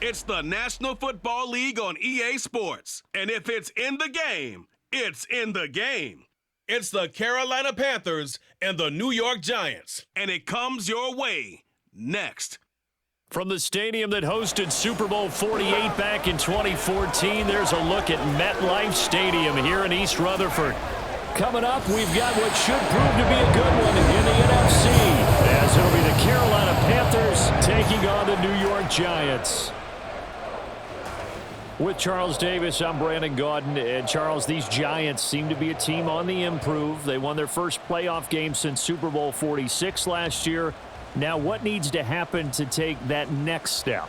It's the National Football League on EA Sports. And if it's in the game, it's in the game. It's the Carolina Panthers and the New York Giants. And it comes your way next. From the stadium that hosted Super Bowl 48 back in 2014, there's a look at MetLife Stadium here in East Rutherford. Coming up, we've got what should prove to be a good one in the NFC, as it'll be the Carolina Panthers taking on the New York Giants. With Charles Davis, I'm Brandon Gaudin. And Charles, these Giants seem to be a team on the improve. They won their first playoff game since Super Bowl 46 last year. Now, what needs to happen to take that next step?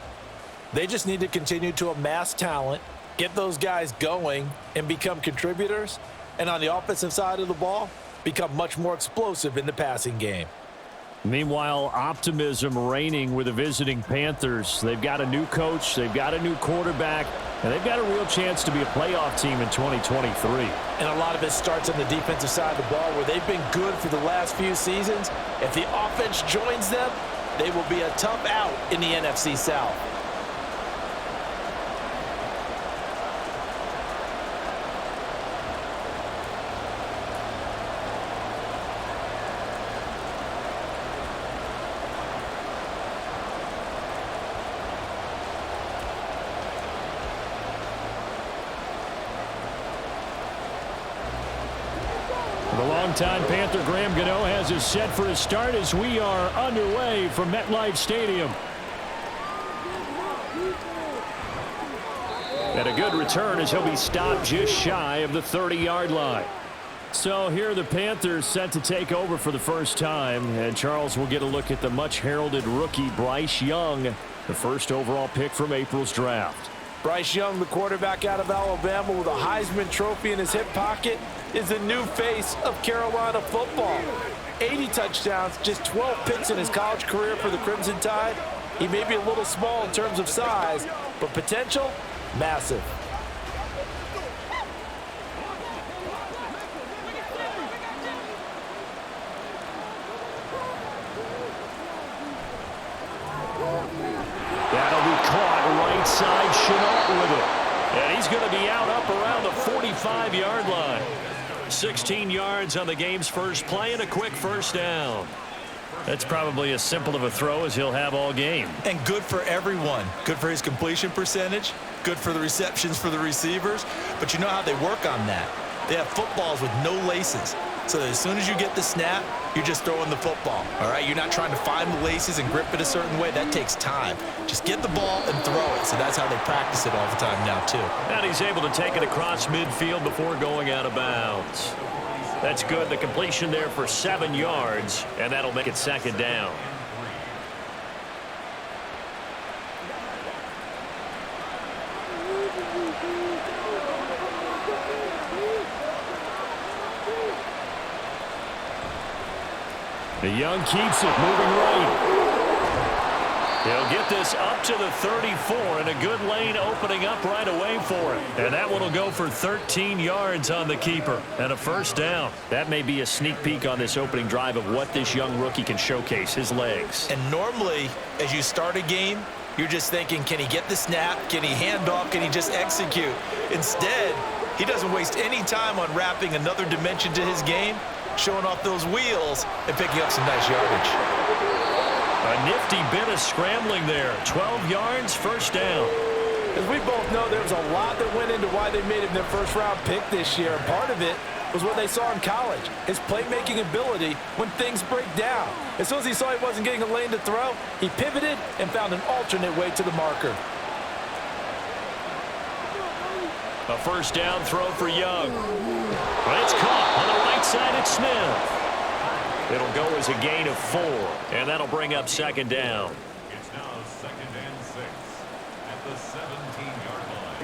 They just need to continue to amass talent, get those guys going, and become contributors. And on the offensive side of the ball, become much more explosive in the passing game. Meanwhile, optimism reigning with the visiting Panthers. They've got a new coach, they've got a new quarterback, and they've got a real chance to be a playoff team in 2023. And a lot of it starts on the defensive side of the ball, where they've been good for the last few seasons. If the offense joins them, they will be a tough out in the NFC South. The longtime Panther Graham Gano has us set for a start as we are underway from MetLife Stadium. And a good return as he'll be stopped just shy of the 30-yard line. So here are the Panthers set to take over for the first time. And Charles will get a look at the much-heralded rookie Bryce Young, the first overall pick from April's draft. Bryce Young, the quarterback out of Alabama with a Heisman Trophy in his hip pocket, is the new face of Carolina football. 80 touchdowns, just 12 picks in his college career for the Crimson Tide. He may be a little small in terms of size, but potential, massive. That'll be caught right side, Chenault with it. And he's going to be out up around the 45-yard line. 16 yards on the game's first play and a quick first down. That's probably as simple of a throw as he'll have all game. And good for everyone. Good for his completion percentage. Good for the receptions for the receivers. But you know how they work on that. They have footballs with no laces. So that as soon as you get the snap, you're just throwing the football. All right? You're not trying to find the laces and grip it a certain way. That takes time. Just get the ball and throw it. So that's how they practice it all the time now, too. And he's able to take it across midfield before going out of bounds. That's good. The completion there for 7 yards, and that'll make it second down. The Young keeps it moving right. He'll get this up to the 34, and a good lane opening up right away for him. And that one will go for 13 yards on the keeper and a first down. That may be a sneak peek on this opening drive of what this young rookie can showcase, his legs. And normally, as you start a game, you're just thinking, can he get the snap? Can he hand off? Can he just execute? Instead, he doesn't waste any time on wrapping another dimension to his game, showing off those wheels and picking up some nice yardage. A nifty bit of scrambling there. 12 yards, first down. As we both know, there was a lot that went into why they made him their first-round pick this year. And part of it was what they saw in college, his playmaking ability when things break down. As soon as he saw he wasn't getting a lane to throw, he pivoted and found an alternate way to the marker. A first down throw for Young. But it's caught on the right side at Smith. It'll go as a gain of 4, and that'll bring up second down. It's now 2nd and 6 at the 17-yard line.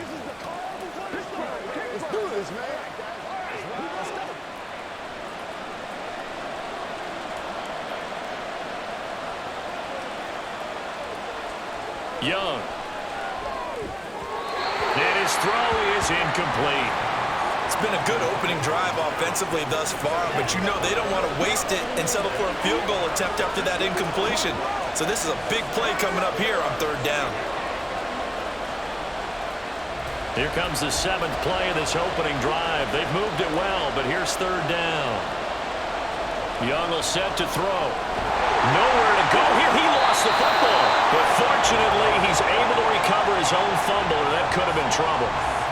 Let's do this, man. Young. And his throw is incomplete. It's been a good opening drive offensively thus far, but you know they don't want to waste it and settle for a field goal attempt after that incompletion. So this is a big play coming up here on 3rd down. Here comes the 7th play of this opening drive. They've moved it well, but here's 3rd down. Young will set to throw. Nowhere to go here. He lost the football. But fortunately, he's able to recover his own fumble, or that could have been trouble.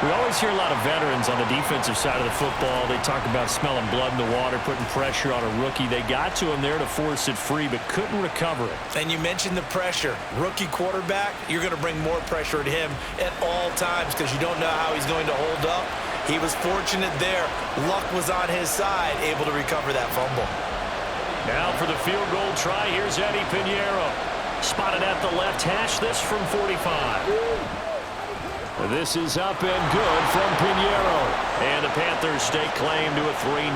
We always hear a lot of veterans on the defensive side of the football. They talk about smelling blood in the water, putting pressure on a rookie. They got to him there to force it free, but couldn't recover it. And you mentioned the pressure. Rookie quarterback, you're going to bring more pressure at him at all times because you don't know how he's going to hold up. He was fortunate there. Luck was on his side, able to recover that fumble. Now for the field goal try, here's Eddie Pinheiro. Spotted at the left hash, this from 45. This is up and good from Pinheiro. And the Panthers stake claim to a 3-0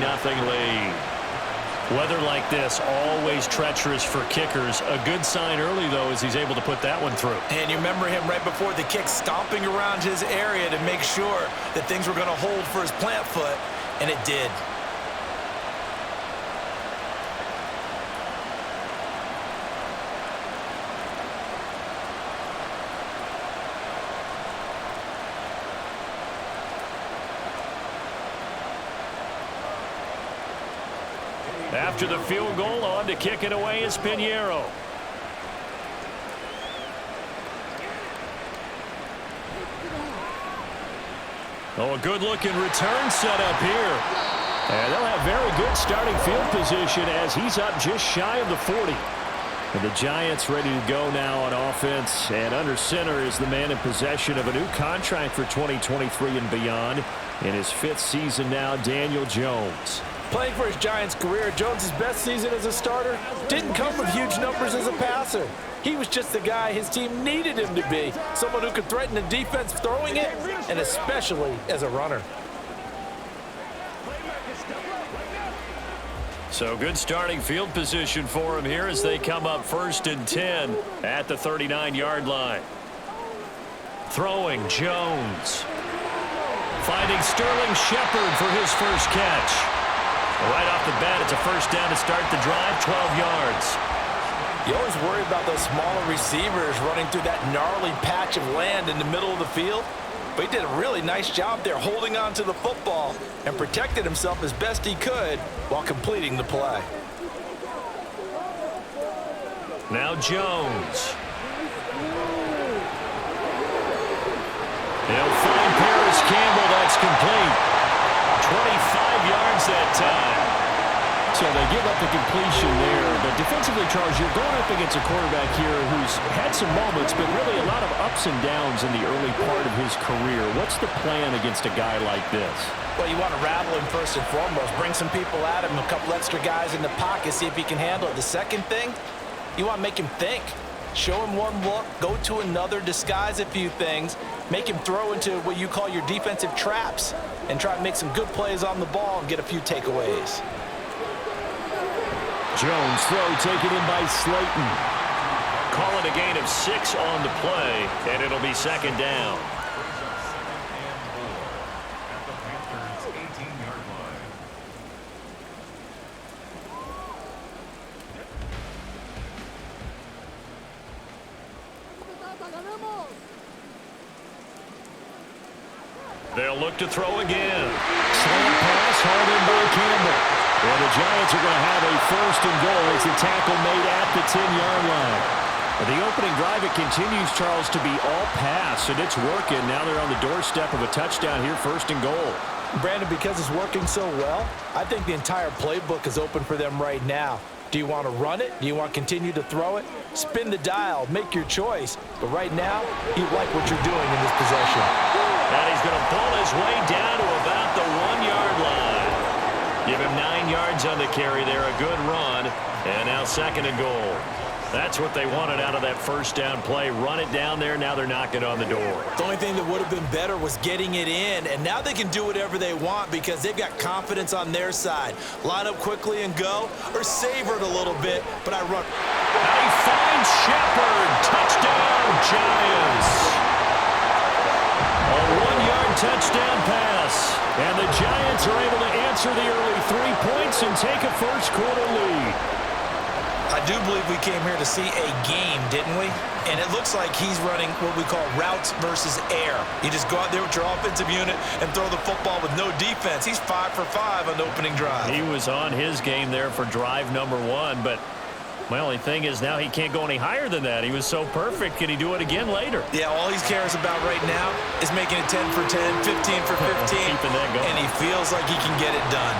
lead. Weather like this, always treacherous for kickers. A good sign early, though, is he's able to put that one through. And you remember him right before the kick stomping around his area to make sure that things were going to hold for his plant foot, and it did. After the field goal, on to kick it away is Pinheiro. Oh, a good-looking return set up here. And they'll have very good starting field position as he's up just shy of the 40. And the Giants ready to go now on offense. And under center is the man in possession of a new contract for 2023 and beyond. In his 5th season now, Daniel Jones. Playing for his Giants career, Jones' best season as a starter didn't come with huge numbers as a passer. He was just the guy his team needed him to be, someone who could threaten the defense throwing it, and especially as a runner. So good starting field position for him here as they come up 1st and 10 at the 39-yard line. Throwing Jones. Finding Sterling Shepard for his first catch. Right off the bat, it's a 1st down to start the drive, 12 yards. You always worry about those smaller receivers running through that gnarly patch of land in the middle of the field. But he did a really nice job there holding on to the football and protected himself as best he could while completing the play. Now Jones. They'll find Paris Campbell. That's complete. 25 yards that time. So they give up the completion there. But defensively, Charles, you're going up against a quarterback here who's had some moments, but really a lot of ups and downs in the early part of his career. What's the plan against a guy like this? Well, you want to rattle him first and foremost. Bring some people at him, a couple extra guys in the pocket, see if he can handle it. The second thing, you want to make him think. Show him one look, go to another, disguise a few things, make him throw into what you call your defensive traps, and try to make some good plays on the ball and get a few takeaways. Jones throw taken in by Slayton. Call it a gain of 6 on the play, and it'll be 2nd down. At the Panthers' 18-yard line. They'll look to throw again. Slant pass, hard in by Campbell. And the Giants are going to have a 1st and goal as the tackle made at the 10-yard line. The opening drive, it continues, Charles, to be all pass, and it's working. Now they're on the doorstep of a touchdown here, 1st and goal. Brandon, because it's working so well, I think the entire playbook is open for them right now. Do you want to run it? Do you want to continue to throw it? Spin the dial, make your choice. But right now, you like what you're doing in this possession. And he's going to pull his way down to about the 1-yard line. Give him 9 yards on the carry there, a good run. And now 2nd and goal. That's what they wanted out of that 1st down play. Run it down there. Now they're knocking on the door. The only thing that would have been better was getting it in, and now they can do whatever they want because they've got confidence on their side. Line up quickly and go, or savor it a little bit, but I run. And he finds Shepard. Touchdown, Giants. A 1-yard touchdown pass. And the Giants are able to answer the early 3 points and take a 1st quarter lead. I do believe we came here to see a game, didn't we? And it looks like he's running what we call routes versus air. You just go out there with your offensive unit and throw the football with no defense. He's 5 for 5 on the opening drive. He was on his game there for drive number 1, but my only thing is now he can't go any higher than that. He was so perfect. Can he do it again later? Yeah, all he cares about right now is making it 10 for 10, 15 for 15, Keeping that going. and he feels like he can get it done.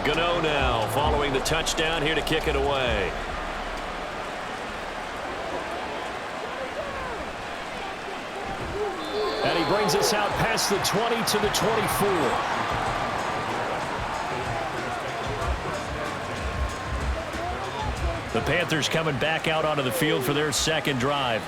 Gano now following the touchdown here to kick it away. And he brings us out past the 20 to the 24. The Panthers coming back out onto the field for their second drive.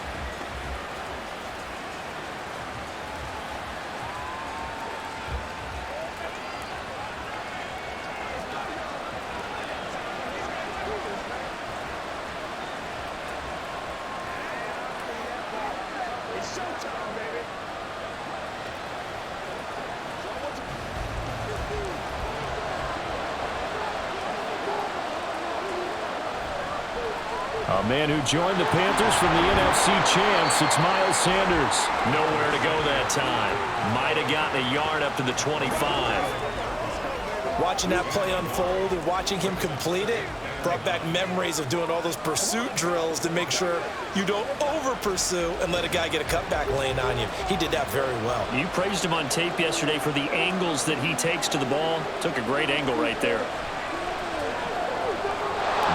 A man who joined the Panthers from the NFC champs, it's Miles Sanders. Nowhere to go that time. Might have gotten a yard up to the 25. Watching that play unfold and watching him complete it brought back memories of doing all those pursuit drills to make sure you don't over-pursue and let a guy get a cutback lane on you. He did that very well. You praised him on tape yesterday for the angles that he takes to the ball. Took a great angle right there.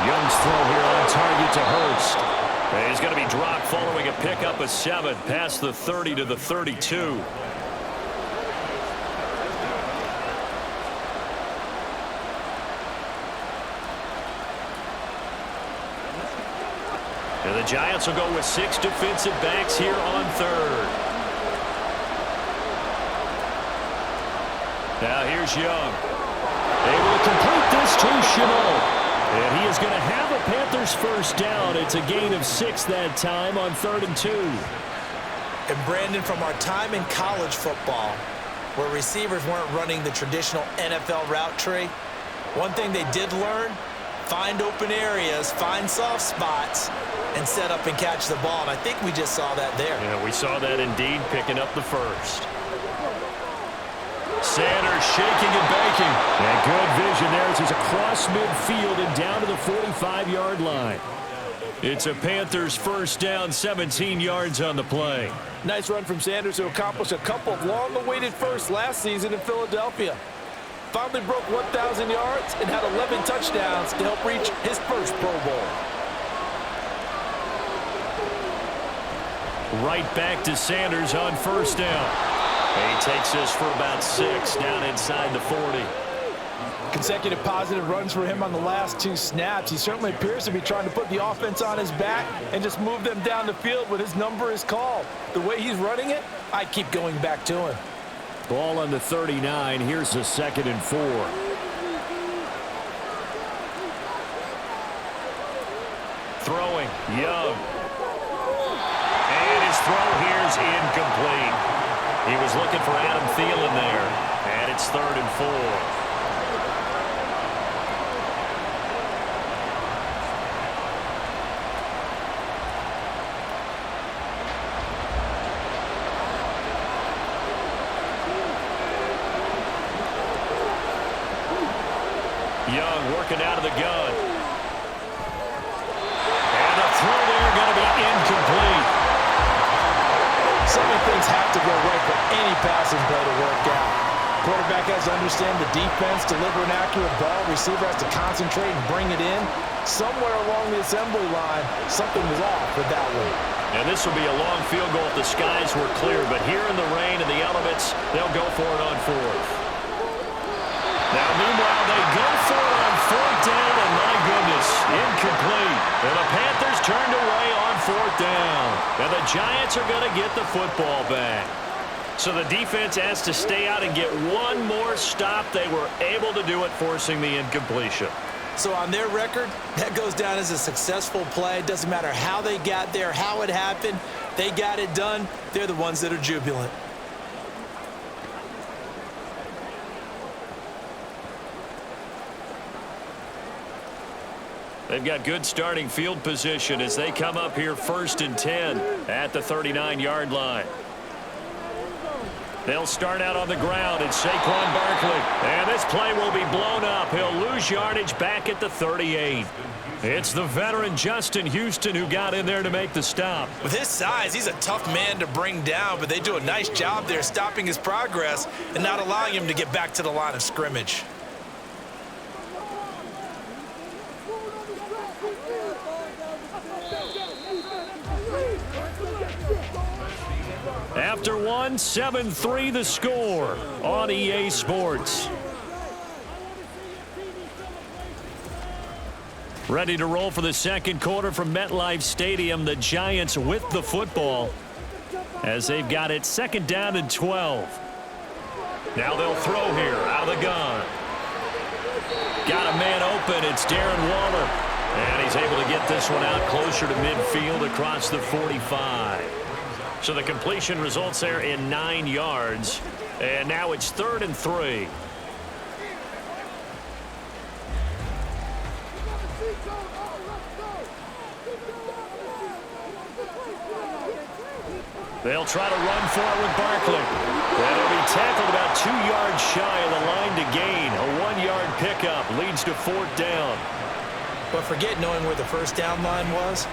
Young's throw here on target to Hurst. And he's going to be dropped following a pickup of 7 past the 30 to the 32. And the Giants will go with 6 defensive backs here on third. Now here's Young. Able to complete this to Chenot. And he is going to have a Panthers first down. It's a gain of 6 that time on 3rd and 2. And Brandon, from our time in college football, where receivers weren't running the traditional NFL route tree, one thing they did learn, find open areas, find soft spots, and set up and catch the ball. And I think we just saw that there. Yeah, we saw that indeed, picking up the first. Sanders shaking and baking. And good vision there as he's across midfield and down to the 45-yard line. It's a Panthers first down, 17 yards on the play. Nice run from Sanders to accomplish a couple of long-awaited firsts last season in Philadelphia. Finally broke 1,000 yards and had 11 touchdowns to help reach his first Pro Bowl. Right back to Sanders on first down. And he takes this for about 6 down inside the 40. Consecutive positive runs for him on the last 2 snaps. He certainly appears to be trying to put the offense on his back and just move them down the field when his number is called. The way he's running it, I keep going back to him. Ball on the 39. Here's the 2nd and 4. Throwing, Young. And his throw here's incomplete. He was looking for Adam Thielen there. And it's 3rd and 4. Young working out of the gun. And the throw there going to be incomplete. So many things have to go right for any passing play to work out. Quarterback has to understand the defense, deliver an accurate ball. Receiver has to concentrate and bring it in. Somewhere along the assembly line, something was off with that one. And this will be a long field goal if the skies were clear. But here in the rain and the elements, they'll go for it on 4th. Now, meanwhile, they go for it on 4th down, and my goodness, incomplete. And the Panthers turned away on 4th down. And the Giants are going to get the football back. So the defense has to stay out and get one more stop. They were able to do it, forcing the incompletion. So on their record, that goes down as a successful play. It doesn't matter how they got there, how it happened. They got it done. They're the ones that are jubilant. They've got good starting field position as they come up here 1st and 10 at the 39-yard line. They'll start out on the ground. It's Saquon Barkley. And this play will be blown up. He'll lose yardage back at the 38. It's the veteran Justin Houston who got in there to make the stop. With his size, he's a tough man to bring down, but they do a nice job there stopping his progress and not allowing him to get back to the line of scrimmage. After one, 7-3 the score on EA Sports. Ready to roll for the second quarter from MetLife Stadium. The Giants with the football as they've got it 2nd down and 12. Now they'll throw here out of the gun. Got a man open. It's Darren Waller. And he's able to get this one out closer to midfield across the 45. So the completion results there in 9 yards. And now it's 3rd and 3. They'll try to run for it with Barkley. That'll be tackled about 2 yards shy of the line to gain. A 1-yard pickup leads to 4th down. But forget knowing where the first down line was.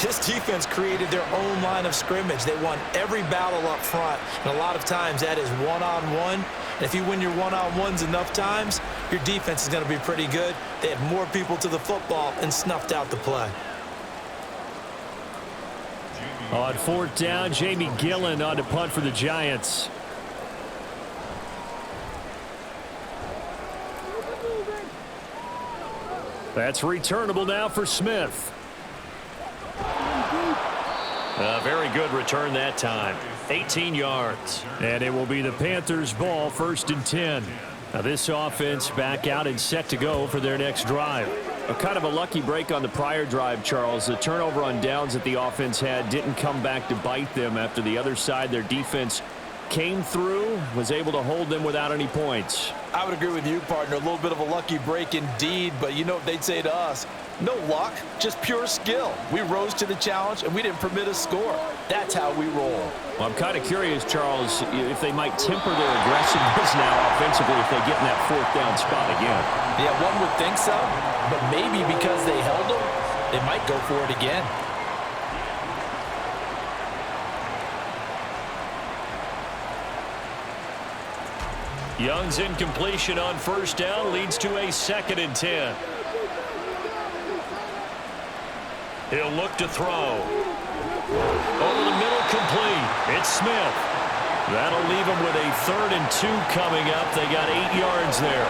This defense created their own line of scrimmage. They won every battle up front, and a lot of times that is one-on-one. And if you win your one-on-ones enough times, your defense is going to be pretty good. They had more people to the football and snuffed out the play. On 4th down, Jamie Gillen on to punt for the Giants. That's returnable now for Smith. A very good return that time. 18 yards. And it will be the Panthers' ball, 1st and 10. Now this offense back out and set to go for their next drive. A kind of a lucky break on the prior drive, Charles. The turnover on downs that the offense had didn't come back to bite them after the other side. Their defense came through, was able to hold them without any points. I would agree with you, partner. A little bit of a lucky break indeed, but you know what they'd say to us? No luck, just pure skill. We rose to the challenge, and we didn't permit a score. That's how we roll. Well, I'm kind of curious, Charles, if they might temper their aggressiveness now offensively if they get in that 4th down spot again. Yeah, one would think so, but maybe because they held them, they might go for it again. Young's incompletion on 1st down leads to a 2nd and 10. He'll look to throw. Over the middle, complete. It's Smith. That'll leave him with a 3rd and 2 coming up. They got 8 yards there.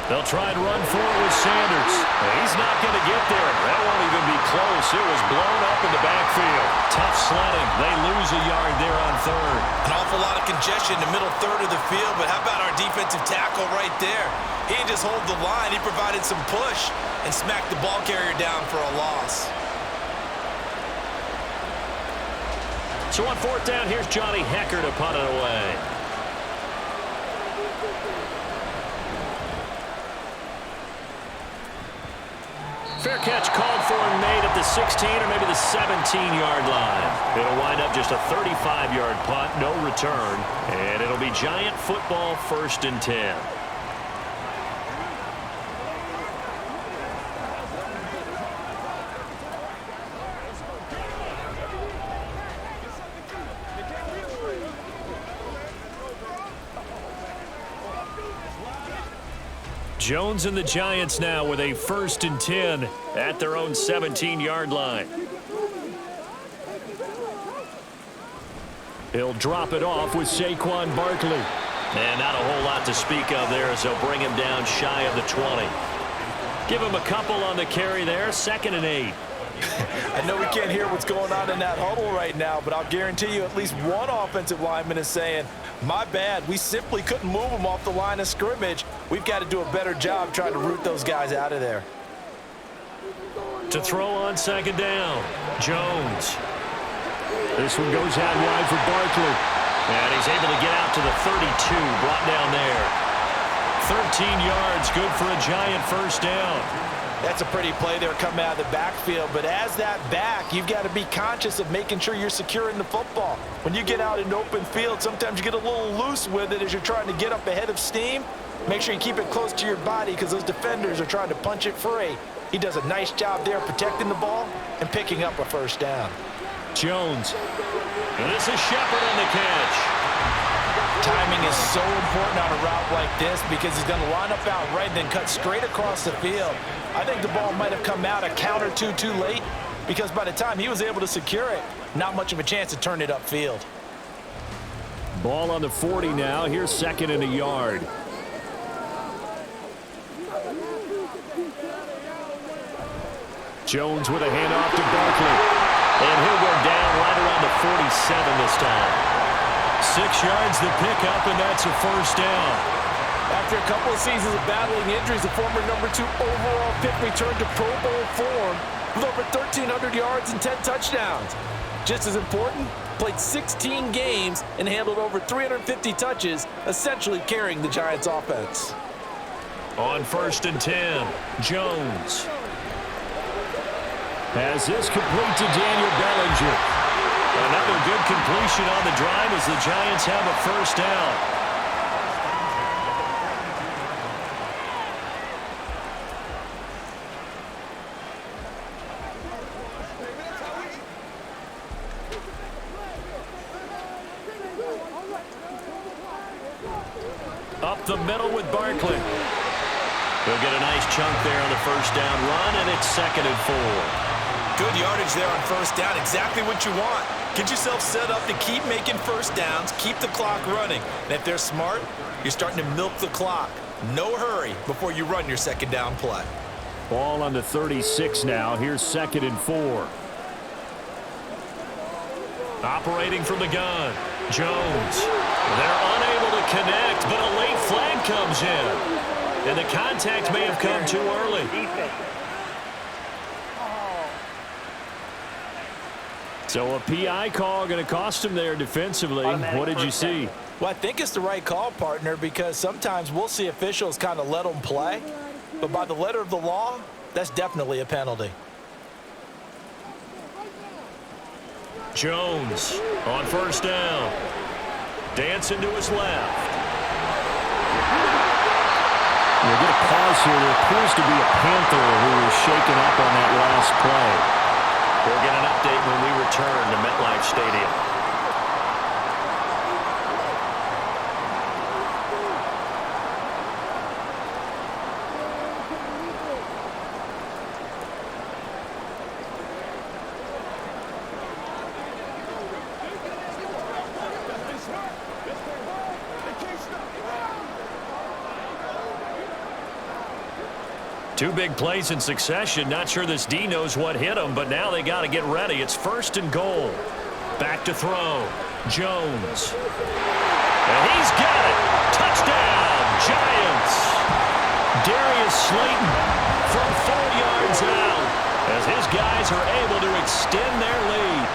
They'll try and run for it with Sanders. He's not going to get there. That won't even be close. It was blown up in the backfield. Tough sledding. They lose a yard there on 3rd. An awful lot of congestion in the middle 3rd of the field, but how about our defensive tackle right there? He didn't just hold the line. He provided some push and smacked the ball carrier down for a loss. So on 4th down, here's Johnny Hecker to punt it away. Fair catch called for and made at the 16 or maybe the 17-yard line. It'll wind up just a 35-yard punt, no return, and it'll be Giant football, 1st and 10. Jones and the Giants now with a 1st and 10 at their own 17-yard line. He'll drop it off with Saquon Barkley. And not a whole lot to speak of there as they'll bring him down shy of the 20. Give him a couple on the carry there, 2nd and 8. I know we can't hear what's going on in that huddle right now, but I'll guarantee you at least one offensive lineman is saying, my bad, we simply couldn't move them off the line of scrimmage. We've got to do a better job trying to root those guys out of there. To throw on 2nd down, Jones. This one goes out wide for Barkley. And he's able to get out to the 32, brought down there. 13 yards, good for a Giant 1st down. That's a pretty play there coming out of the backfield, but as that back, you've got to be conscious of making sure you're securing the football. When you get out in open field, sometimes you get a little loose with it as you're trying to get up ahead of steam. Make sure you keep it close to your body because those defenders are trying to punch it free. He does a nice job there protecting the ball and picking up a 1st down. Jones. And this is Shepard on the catch. Timing is so important on a route like this because he's going to line up out right and then cut straight across the field. I think the ball might have come out a count or two too late because by the time he was able to secure it, not much of a chance to turn it upfield. Ball on the 40 now. Here's 2nd and a yard. Jones with a handoff to Barkley. And he'll go down right around the 47 this time. 6 yards the pickup, and that's a 1st down. After a couple of seasons of battling injuries, the former #2 overall pick returned to Pro Bowl form with over 1,300 yards and 10 touchdowns. Just as important, played 16 games and handled over 350 touches, essentially carrying the Giants' offense. On 1st and 10, Jones. Has this complete to Daniel Bellinger. Another good completion on the drive as the Giants have a 1st down. Up the middle with Barkley. He'll get a nice chunk there on the 1st down run, and it's 2nd and 4. Good yardage there on 1st down. Exactly what you want. Get yourself set up to keep making 1st downs, keep the clock running. And if they're smart, you're starting to milk the clock. No hurry before you run your 2nd down play. Ball on the 36 now. Here's 2nd and 4. Operating from the gun, Jones. They're unable to connect, but a late flag comes in. And the contact may have come too early. So a PI call going to cost him there defensively. What did you see? Well, I think it's the right call, partner, because sometimes we'll see officials kind of let them play. But by the letter of the law, that's definitely a penalty. Jones on 1st down. Dancing to his left. We'll get a pause here. There appears to be a Panther who was shaken up on that last play. We'll get an update when we return to MetLife Stadium. Two big plays in succession. Not sure this D knows what hit him, but now they got to get ready. It's 1st and goal. Back to throw. Jones. And he's got it. Touchdown, Giants. Darius Slayton from 4 yards out as his guys are able to extend their lead.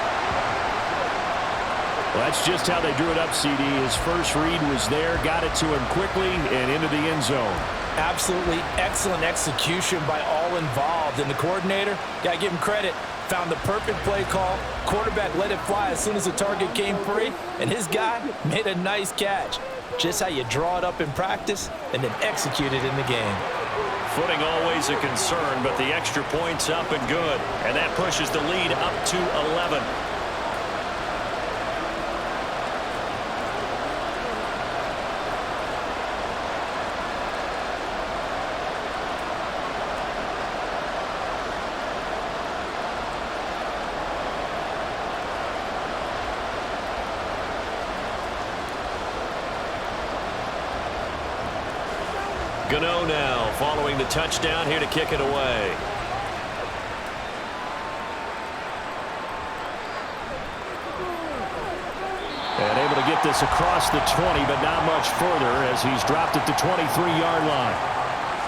Well, that's just how they drew it up, CD. His first read was there, got it to him quickly, and into the end zone. Absolutely excellent execution by all involved. And the coordinator, got to give him credit, found the perfect play call. Quarterback let it fly as soon as the target came free, and his guy made a nice catch. Just how you draw it up in practice and then execute it in the game. Footing always a concern, but the extra point's up and good. And that pushes the lead up to 11. Gano now following the touchdown here to kick it away. And able to get this across the 20, but not much further as he's dropped at the 23-yard line.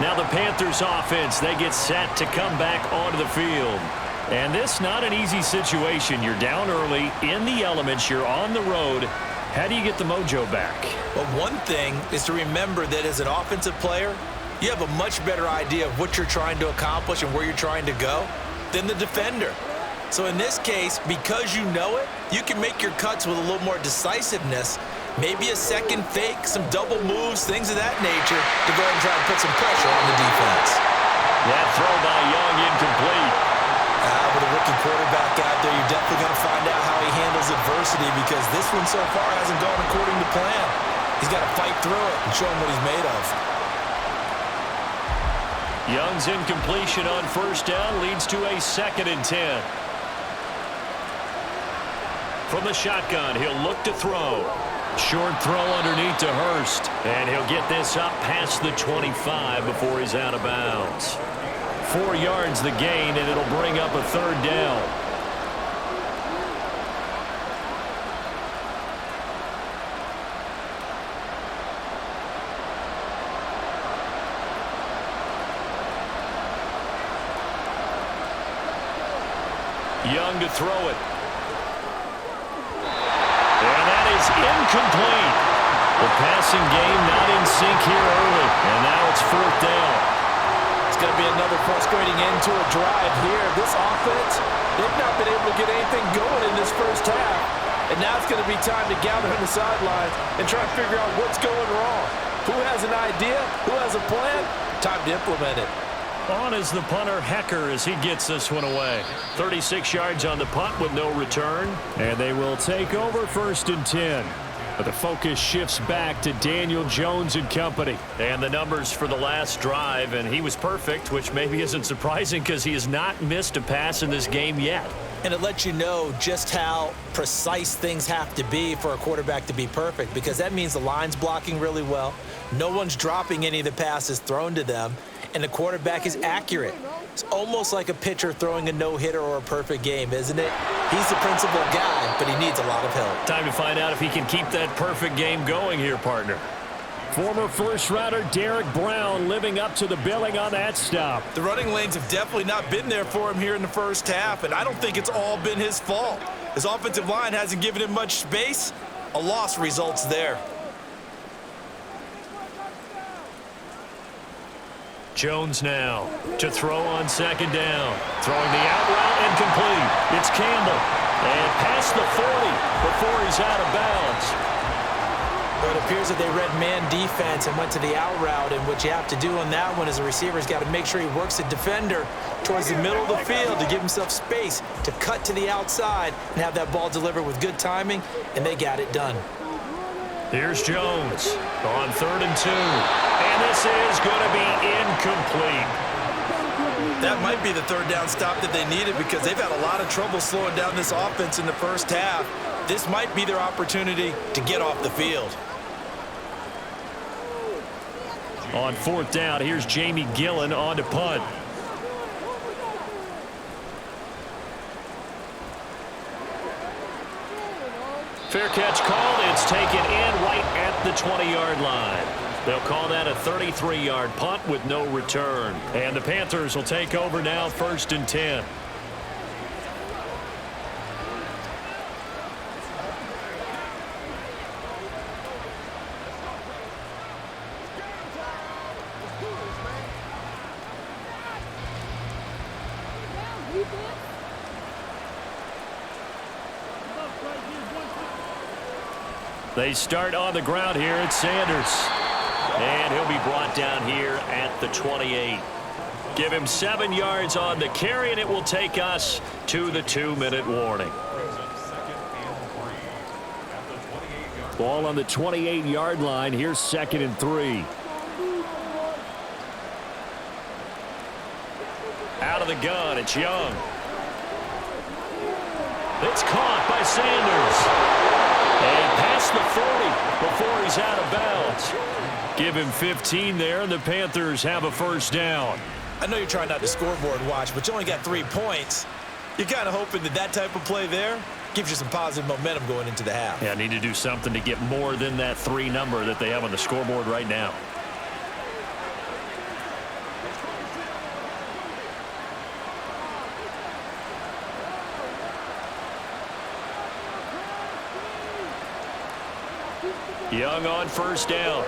Now the Panthers offense, they get set to come back onto the field. And this not an easy situation. You're down early in the elements. You're on the road. How do you get the mojo back? Well, one thing is to remember that as an offensive player, you have a much better idea of what you're trying to accomplish and where you're trying to go than the defender. So in this case, because you know it, you can make your cuts with a little more decisiveness, maybe a second fake, some double moves, things of that nature to go ahead and try and put some pressure on the defense. That throw by Young incomplete. With a rookie quarterback out there, you're definitely going to find out how he handles adversity because this one so far hasn't gone according to plan. He's got to fight through it and show him what he's made of. Young's incompletion on first down leads to a 2nd and 10. From the shotgun, he'll look to throw. Short throw underneath to Hurst. And he'll get this up past the 25 before he's out of bounds. 4 yards the gain, and it'll bring up a 3rd down. Young to throw it. And that is incomplete. The passing game not in sync here early, and now it's 4th down. It's going to be another frustrating end to a drive here. This offense, they've not been able to get anything going in this first half. And now it's going to be time to gather on the sidelines and try to figure out what's going wrong. Who has an idea? Who has a plan? Time to implement it. On is the punter, Hecker, as he gets this one away. 36 yards on the punt with no return. And they will take over 1st and 10. But the focus shifts back to Daniel Jones and company. And the numbers for the last drive, and he was perfect, which maybe isn't surprising because he has not missed a pass in this game yet. And it lets you know just how precise things have to be for a quarterback to be perfect because that means the line's blocking really well. No one's dropping any of the passes thrown to them, and the quarterback is accurate. It's almost like a pitcher throwing a no-hitter or a perfect game, isn't it? He's the principal guy, but he needs a lot of help. Time to find out if he can keep that perfect game going here, partner. Former first-rounder Derek Brown living up to the billing on that stop. The running lanes have definitely not been there for him here in the first half, and I don't think it's all been his fault. His offensive line hasn't given him much space. A loss results there. Jones now to throw on 2nd down. Throwing the out route incomplete. It's Campbell. And past the 40 before he's out of bounds. Well, it appears that they read man defense and went to the out route, and what you have to do on that one is a receiver's got to make sure he works the defender towards the middle of the field to give himself space to cut to the outside and have that ball delivered with good timing, and they got it done. Here's Jones on 3rd and 2. And this is going to be incomplete. That might be the 3rd down stop that they needed because they've had a lot of trouble slowing down this offense in the first half. This might be their opportunity to get off the field. On 4th down, here's Jamie Gillen on to punt. Fair catch called. It's taken in right at the 20-yard line. They'll call that a 33-yard punt with no return. And the Panthers will take over now, 1st and 10. They start on the ground here. It's Sanders. And he'll be brought down here at the 28. Give him 7 yards on the carry, and it will take us to the 2-minute warning. Ball on the 28-yard line. Here's 2nd and 3. Out of the gun, it's Young. It's caught by Sanders. And past the 40 before he's out of bounds. Give him 15 there, and the Panthers have a first down. I know you're trying not to scoreboard watch, but you only got 3 points. You're kind of hoping that that type of play there gives you some positive momentum going into the half. Yeah, need to do something to get more than that 3 number that they have on the scoreboard right now. Young on first down.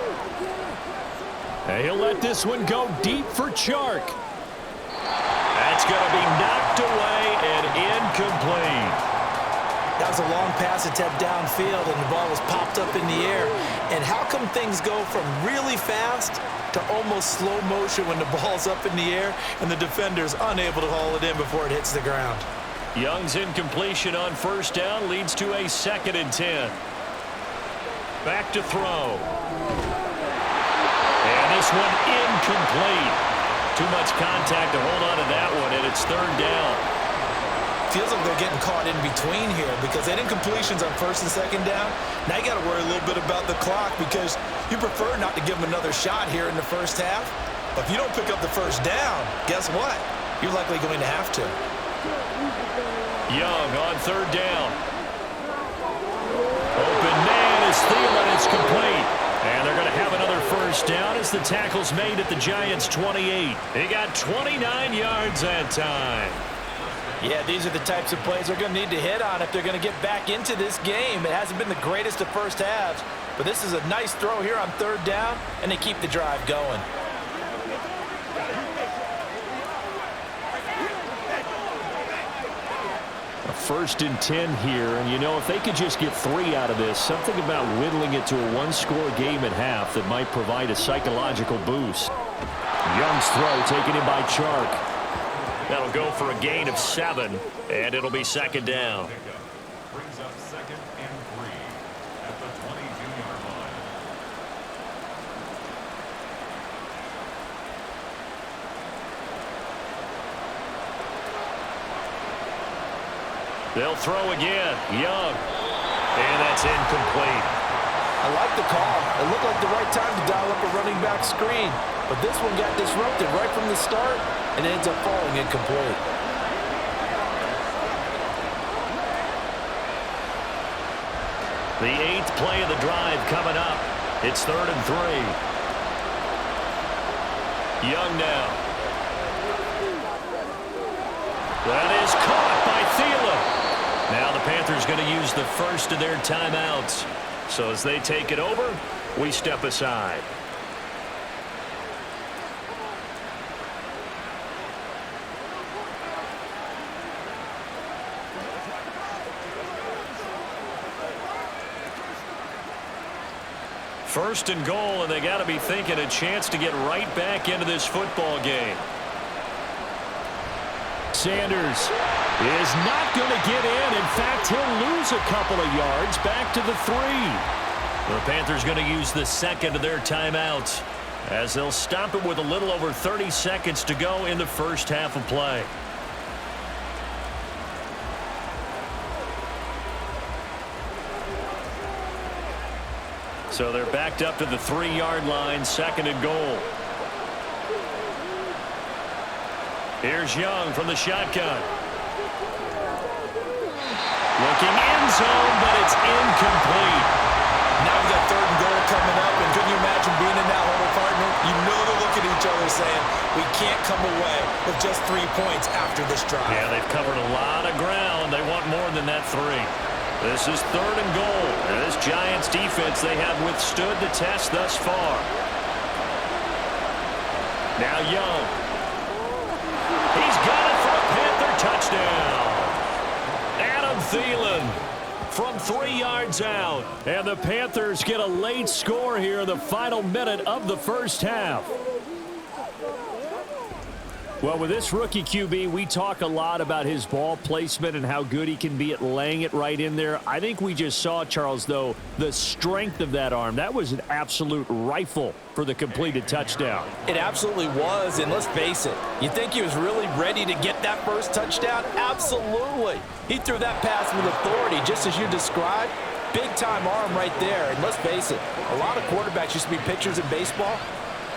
And he'll let this one go deep for Chark. That's going to be knocked away and incomplete. That was a long pass attempt downfield, and the ball was popped up in the air. And how come things go from really fast to almost slow motion when the ball's up in the air and the defender's unable to haul it in before it hits the ground? Young's incompletion on first down leads to a 2nd and 10. Back to throw. And this one incomplete. Too much contact to hold on to that one, and it's 3rd down. Feels like they're getting caught in between here because that incompletion's on 1st and 2nd down. Now you got to worry a little bit about the clock because you prefer not to give them another shot here in the first half. But if you don't pick up the first down, guess what? You're likely going to have to. Young on 3rd down. Open man is Thielen. It's complete. And they're going to have another first down as the tackle's made at the Giants' 28. He got 29 yards that time. Yeah, these are the types of plays they're going to need to hit on if they're going to get back into this game. It hasn't been the greatest of first halves, but this is a nice throw here on 3rd down, and they keep the drive going. A 1st and 10 here, and you know, if they could just get 3 out of this, something about whittling it to a 1-score game at half that might provide a psychological boost. Young's throw taken in by Chark. That'll go for a gain of 7, and it'll be 2nd down. Brings up 2nd and 3 at the 22-yard line. They'll throw again. Young. And that's incomplete. I like the call. It looked like the right time to dial up a running back screen, but this one got disrupted right from the start and ends up falling incomplete. The 8th play of the drive coming up. It's 3rd and 3. Young now. That is caught by Thielen. Now the Panthers going to use the first of their timeouts. So as they take it over, we step aside. First and goal, and they got to be thinking a chance to get right back into this football game. Sanders is not going to get in. In fact, he'll lose a couple of yards back to the 3. The Panthers going to use the 2nd of their timeouts as they'll stop it with a little over 30 seconds to go in the first half of play. So they're backed up to the 3-yard line, 2nd and goal. Here's Young from the shotgun. Looking end zone, but it's incomplete. Now we got 3rd and goal coming up, and can you imagine being in that hole, partner? You know they're looking at each other saying, we can't come away with just 3 points after this drive. Yeah, they've covered a lot of ground. They want more than that 3. This is 3rd and goal. And this Giants defense, they have withstood the test thus far. Now Young. He's got it for a Panther touchdown. Adam Thielen from 3 yards out. And the Panthers get a late score here in the final minute of the first half. Well, with this rookie QB, we talk a lot about his ball placement and how good he can be at laying it right in there. I think we just saw, Charles, though, the strength of that arm. That was an absolute rifle for the completed touchdown. It absolutely was, and let's face it, you think he was really ready to get that first touchdown? Absolutely. He threw that pass with authority, just as you described. Big-time arm right there. And let's face it, a lot of quarterbacks used to be pitchers in baseball.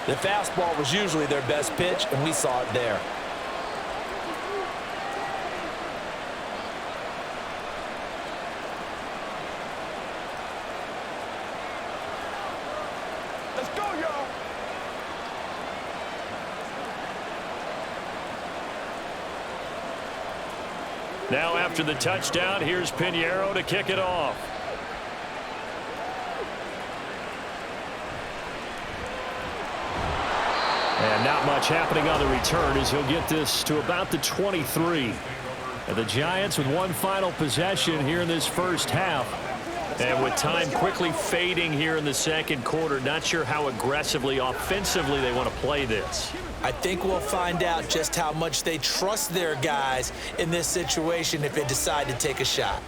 The fastball was usually their best pitch, and we saw it there. Let's go, y'all. Now after the touchdown, here's Pinheiro to kick it off. And not much happening on the return as he'll get this to about the 23. And the Giants with one final possession here in this first half. And with time quickly fading here in the second quarter, not sure how aggressively, offensively they want to play this. I think we'll find out just how much they trust their guys in this situation if they decide to take a shot.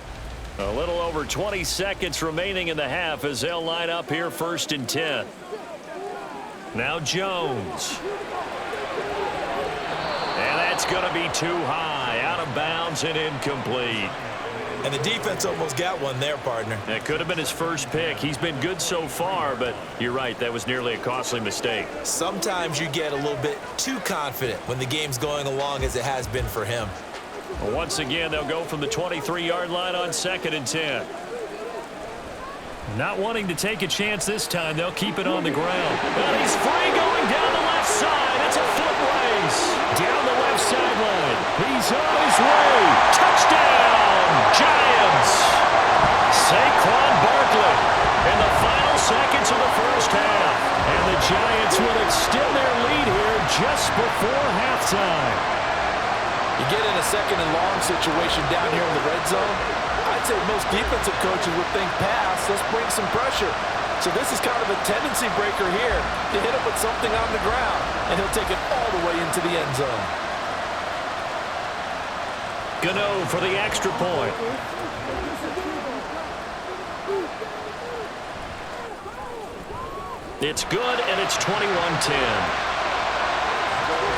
A little over 20 seconds remaining in the half as they'll line up here 1st and 10. Now Jones. And that's going to be too high, out of bounds and incomplete. And the defense almost got one there, partner. That could have been his first pick. He's been good so far, but you're right, that was nearly a costly mistake. Sometimes you get a little bit too confident when the game's going along as it has been for him. Well, once again, they'll go from the 23-yard line on 2nd and 10. Not wanting to take a chance this time, they'll keep it on the ground. And he's free going down the left side. It's a foot race. Down the left sideline. He's on his way. Touchdown, Giants. Saquon Barkley in the final seconds of the first half. And the Giants will extend their lead here just before halftime. You get in a 2nd and long situation down here in the red zone, I'd say most defensive coaches would think pass, let's bring some pressure. So this is kind of a tendency breaker here to hit him with something on the ground, and he'll take it all the way into the end zone. Gano for the extra point. It's good, and it's 21-10.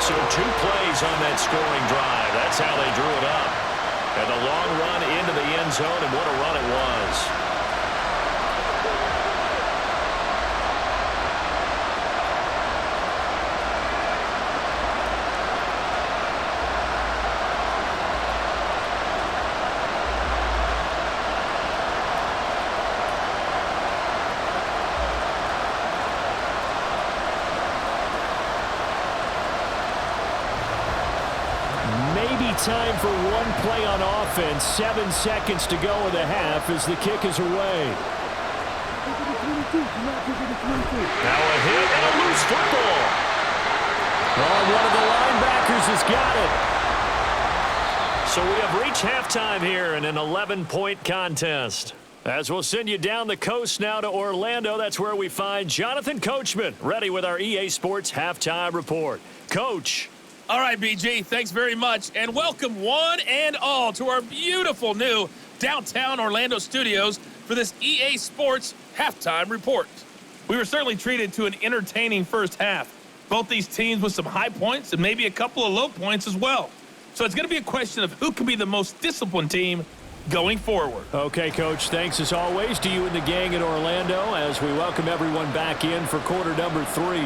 So 2 plays on that scoring drive. That's how they drew it up. And the long run into the end zone, and what a run it was. Time for one play on offense. 7 seconds to go in the half as the kick is away. Now a hit and a loose football. Oh, one of the linebackers has got it. So we have reached halftime here in an 11-point contest. As we'll send you down the coast now to Orlando, that's where we find Jonathan Coachman ready with our EA Sports Halftime Report. Coach. All right, BG, thanks very much, and welcome one and all to our beautiful new downtown Orlando studios for this EA Sports Halftime Report. We were certainly treated to an entertaining first half. Both these teams with some high points and maybe a couple of low points as well. So it's going to be a question of who can be the most disciplined team going forward. Okay, Coach, thanks as always to you and the gang in Orlando as we welcome everyone back in for quarter number 3.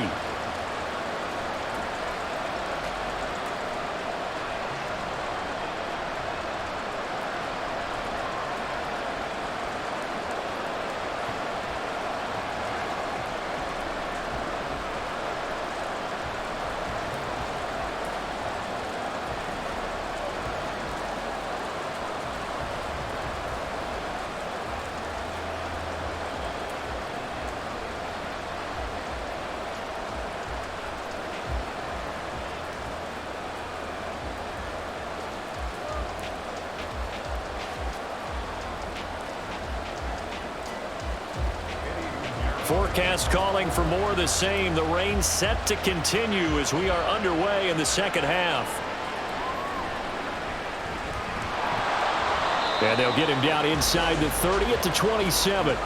Forecast calling for more of the same. The rain set to continue as we are underway in the second half. And they'll get him down inside the 30 at the 27.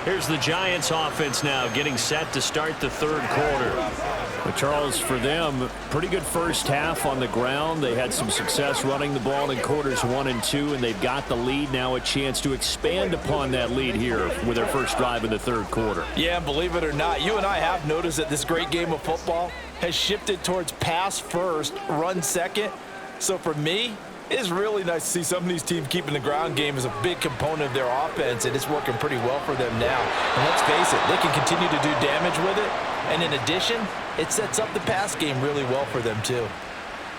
Here's the Giants offense now getting set to start the third quarter. Well, Charles, for them, pretty good first half on the ground. They had some success running the ball in quarters 1 and 2, and they've got the lead now, a chance to expand upon that lead here with their first drive in the third quarter. Yeah, and believe it or not, you and I have noticed that this great game of football has shifted towards pass first, run second. So for me, it's really nice to see some of these teams keeping the ground game as a big component of their offense, and it's working pretty well for them now. And let's face it, they can continue to do damage with it. And in addition, it sets up the pass game really well for them too.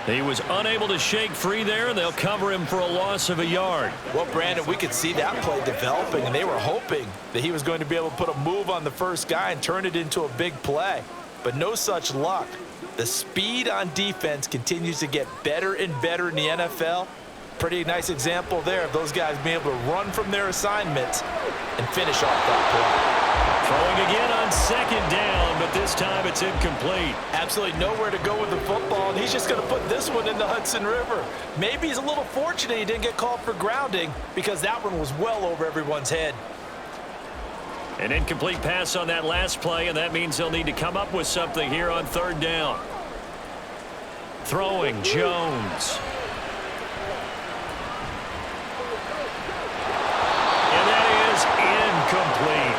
He was unable to shake free there, and they'll cover him for a loss of a yard. Well, Brandon, we could see that play developing, and they were hoping that he was going to be able to put a move on the first guy and turn it into a big play. But no such luck. The speed on defense continues to get better and better in the NFL. Pretty nice example there of those guys being able to run from their assignments and finish off that play. Throwing again on second down, but this time it's incomplete. Absolutely nowhere to go with the football, and he's just going to put this one in the Hudson River. Maybe he's a little fortunate he didn't get called for grounding because that one was well over everyone's head. An incomplete pass on that last play, and that means they'll need to come up with something here on third down. Throwing, Jones. And that is incomplete.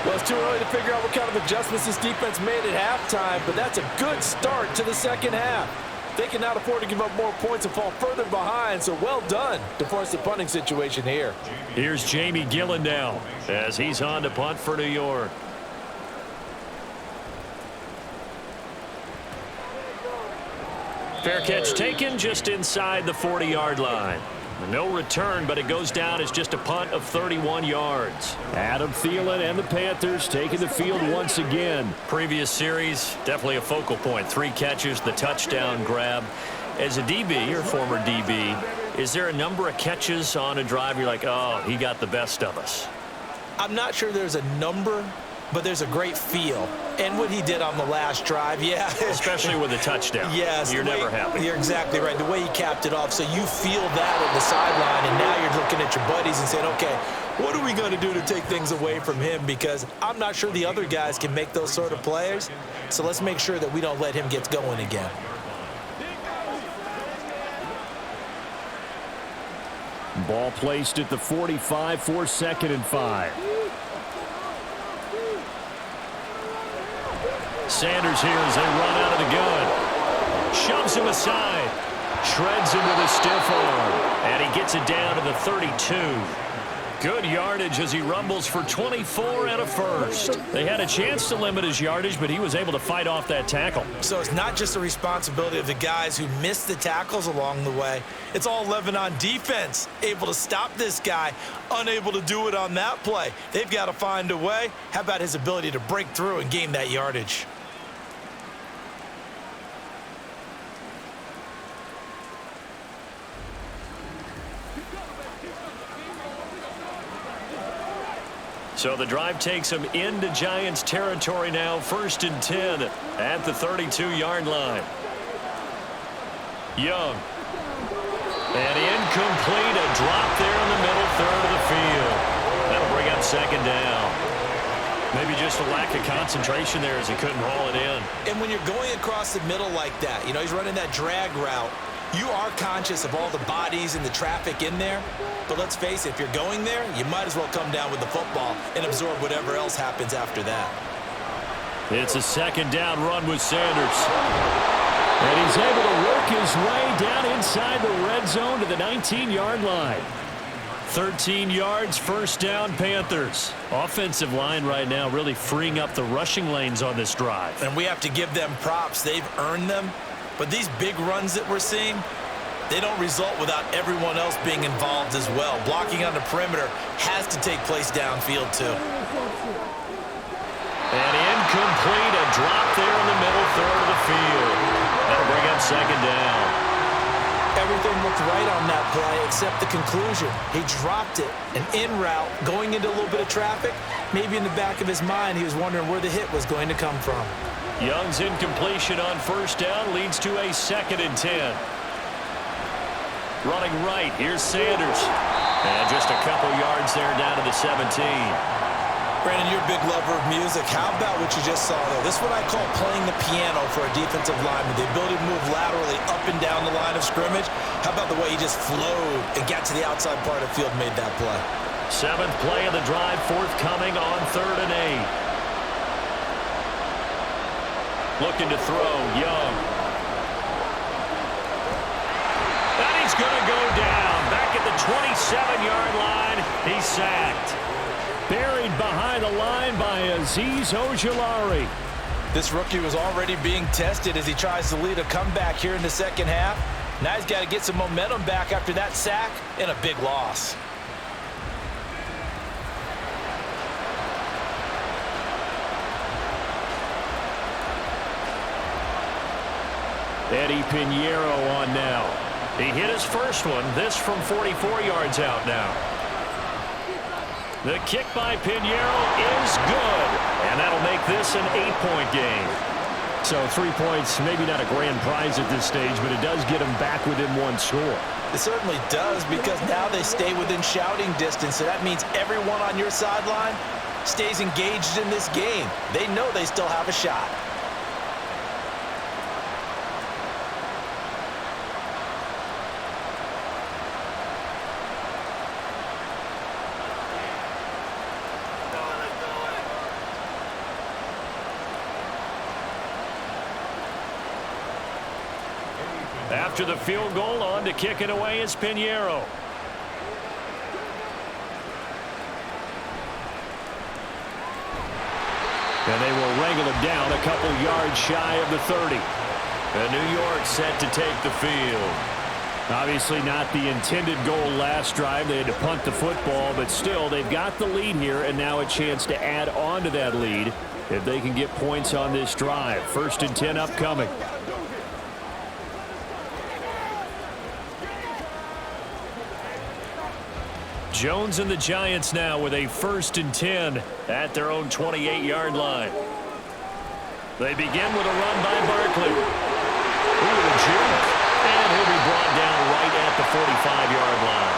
Well, it's too early to figure out what kind of adjustments this defense made at halftime, but that's a good start to the second half. They cannot afford to give up more points and fall further behind, so well done to force the punting situation here. Here's Jamie Gillen now as he's on to punt for New York. Fair catch taken just inside the 40-yard line. No return, but it goes down as just a punt of 31 yards. Adam Thielen and the Panthers taking the field once again. Previous series, definitely a focal point. 3 catches, the touchdown grab. As a DB, or former DB, is there a number of catches on a drive you're like, oh, he got the best of us? I'm not sure there's a number, but there's a great feel. And what he did on the last drive, yeah. Especially with a touchdown. Yes. You're never happy. You're exactly right. The way he capped it off, so you feel that on the sideline, and now you're looking at your buddies and saying, okay, what are we going to do to take things away from him? Because I'm not sure the other guys can make those sort of plays, so let's make sure that we don't let him get going again. Ball placed at the 45 for 2nd and 5. Sanders here as they run out of the gun. Shoves him aside. Shreds him with a stiff arm. And he gets it down to the 32. Good yardage as he rumbles for 24 and a first. They had a chance to limit his yardage, but he was able to fight off that tackle. So it's not just the responsibility of the guys who missed the tackles along the way. It's all 11 on defense, able to stop this guy, unable to do it on that play. They've got to find a way. How about his ability to break through and gain that yardage? So the drive takes him into Giants territory now, 1st and 10 at the 32-yard line. Young. And incomplete, a drop there in the middle third of the field. That'll bring up 2nd down. Maybe just a lack of concentration there as he couldn't haul it in. And when you're going across the middle like that, you know, he's running that drag route, you are conscious of all the bodies and the traffic in there. But let's face it, if you're going there, you might as well come down with the football and absorb whatever else happens after that. It's a 2nd down run with Sanders. And he's able to work his way down inside the red zone to the 19-yard line. 13 yards, 1st down, Panthers. Offensive line right now really freeing up the rushing lanes on this drive. And we have to give them props. They've earned them. But these big runs that we're seeing, they don't result without everyone else being involved as well. Blocking on the perimeter has to take place downfield too. And incomplete, a drop there in the middle third of the field. That'll bring up 2nd down. Everything looked right on that play except the conclusion. He dropped it, an in route, going into a little bit of traffic. Maybe in the back of his mind, he was wondering where the hit was going to come from. Young's incompletion on 1st down leads to a 2nd and 10. Running right, here's Sanders. And just a couple yards there down to the 17. Brandon, you're a big lover of music. How about what you just saw there? This is what I call playing the piano for a defensive lineman. The ability to move laterally up and down the line of scrimmage. How about the way he just flowed and got to the outside part of the field and made that play? 7th play of the drive, forthcoming on 3rd and 8. Looking to throw, Young. And he's going to go down. Back at the 27-yard line, he's sacked. Buried behind the line by Azeez Ojulari. This rookie was already being tested as he tries to lead a comeback here in the second half. Now he's got to get some momentum back after that sack and a big loss. Eddie Pinheiro on now. He hit his first one. This from 44 yards out now. The kick by Pinheiro is good. And that'll make this an 8-point game. So 3 points, maybe not a grand prize at this stage, but it does get them back within one score. It certainly does, because now they stay within shouting distance. So that means everyone on your sideline stays engaged in this game. They know they still have a shot. After the field goal, on to kick it away is Pinheiro. And they will wrangle him down a couple yards shy of the 30. And New York set to take the field. Obviously not the intended goal last drive. They had to punt the football, but still, they've got the lead here, and now a chance to add on to that lead if they can get points on this drive. 1st and 10 upcoming. Jones and the Giants now with a 1st and 10 at their own 28-yard line. They begin with a run by Barkley. Ooh, a juke. And he'll be brought down right at the 45-yard line.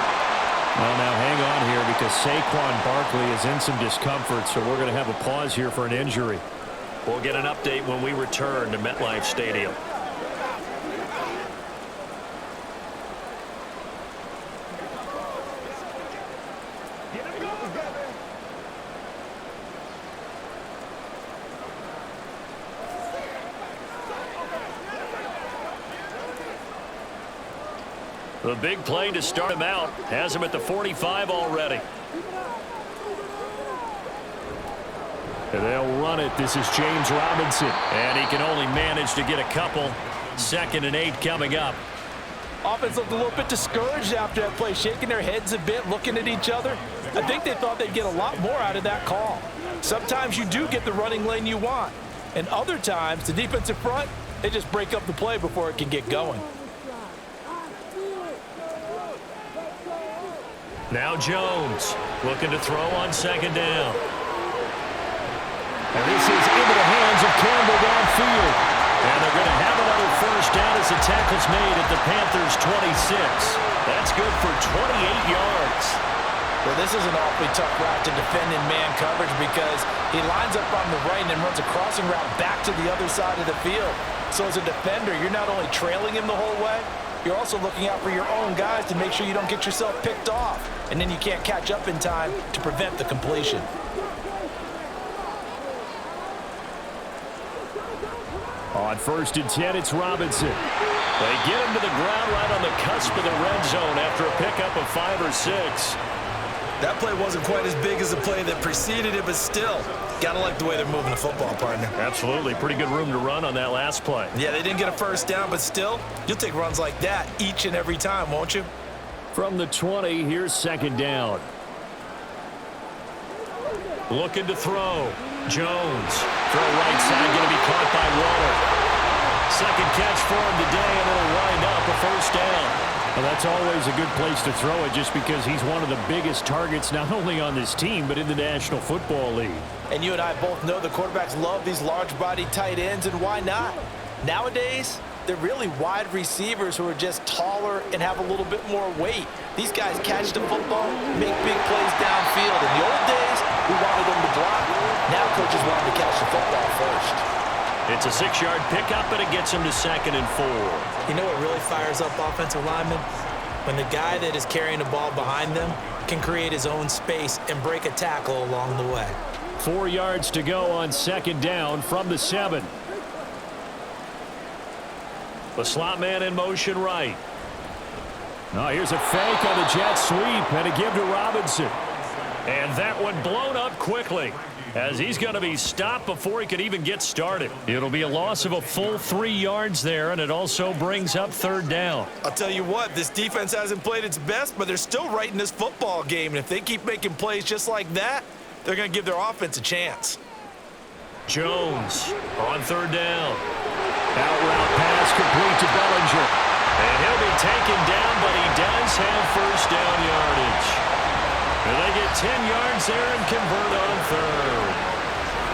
Well, now hang on here, because Saquon Barkley is in some discomfort, so we're going to have a pause here for an injury. We'll get an update when we return to MetLife Stadium. The big play to start him out has him at the 45 already. And they'll run it. This is James Robinson. And he can only manage to get a couple. 2nd and 8 coming up. Offense looked a little bit discouraged after that play, shaking their heads a bit, looking at each other. I think they thought they'd get a lot more out of that call. Sometimes you do get the running lane you want. And other times, the defensive front, they just break up the play before it can get going. Now Jones looking to throw on 2nd down. And this is into the hands of Campbell downfield. And they're going to have another 1st down as the tackle's made at the Panthers' 26. That's good for 28 yards. Well, this is an awfully tough route to defend in man coverage, because he lines up on the right and then runs a crossing route back to the other side of the field. So as a defender, you're not only trailing him the whole way, you're also looking out for your own guys to make sure you don't get yourself picked off. And then you can't catch up in time to prevent the completion. On 1st and 10, it's Robinson. They get him to the ground right on the cusp of the red zone after a pickup of 5 or 6. That play wasn't quite as big as the play that preceded it, but still, gotta like the way they're moving the football, partner. Absolutely. Pretty good room to run on that last play. Yeah, they didn't get a 1st down, but still, you'll take runs like that each and every time, won't you? From the 20, here's 2nd down. Looking to throw. Jones. Throw right side, going to be caught by Waller. 2nd catch for him today, and it'll wind up a 1st down. Well, that's always a good place to throw it, just because he's one of the biggest targets not only on this team but in the National Football League. And you and I both know the quarterbacks love these large-bodied tight ends, and why not? Nowadays, they're really wide receivers who are just taller and have a little bit more weight. These guys catch the football, make big plays downfield. In the old days, we wanted them to block. Now coaches want them to catch the football first. It's a 6-yard pickup, and it gets him to 2nd and 4. You know what really fires up offensive linemen? When the guy that is carrying the ball behind them can create his own space and break a tackle along the way. 4 yards to go on 2nd down from the 7. The slot man in motion right. Now here's a fake on the jet sweep, and a give to Robinson. And that one blown up quickly, as he's going to be stopped before he could even get started. It'll be a loss of a full 3 yards there, and it also brings up 3rd down. I'll tell you what, this defense hasn't played its best, but they're still right in this football game. And if they keep making plays just like that, they're going to give their offense a chance. Jones on 3rd down. Out route pass complete to Bellinger. And he'll be taken down, but he does have 1st down yardage. And they get 10 yards there and convert on 3rd.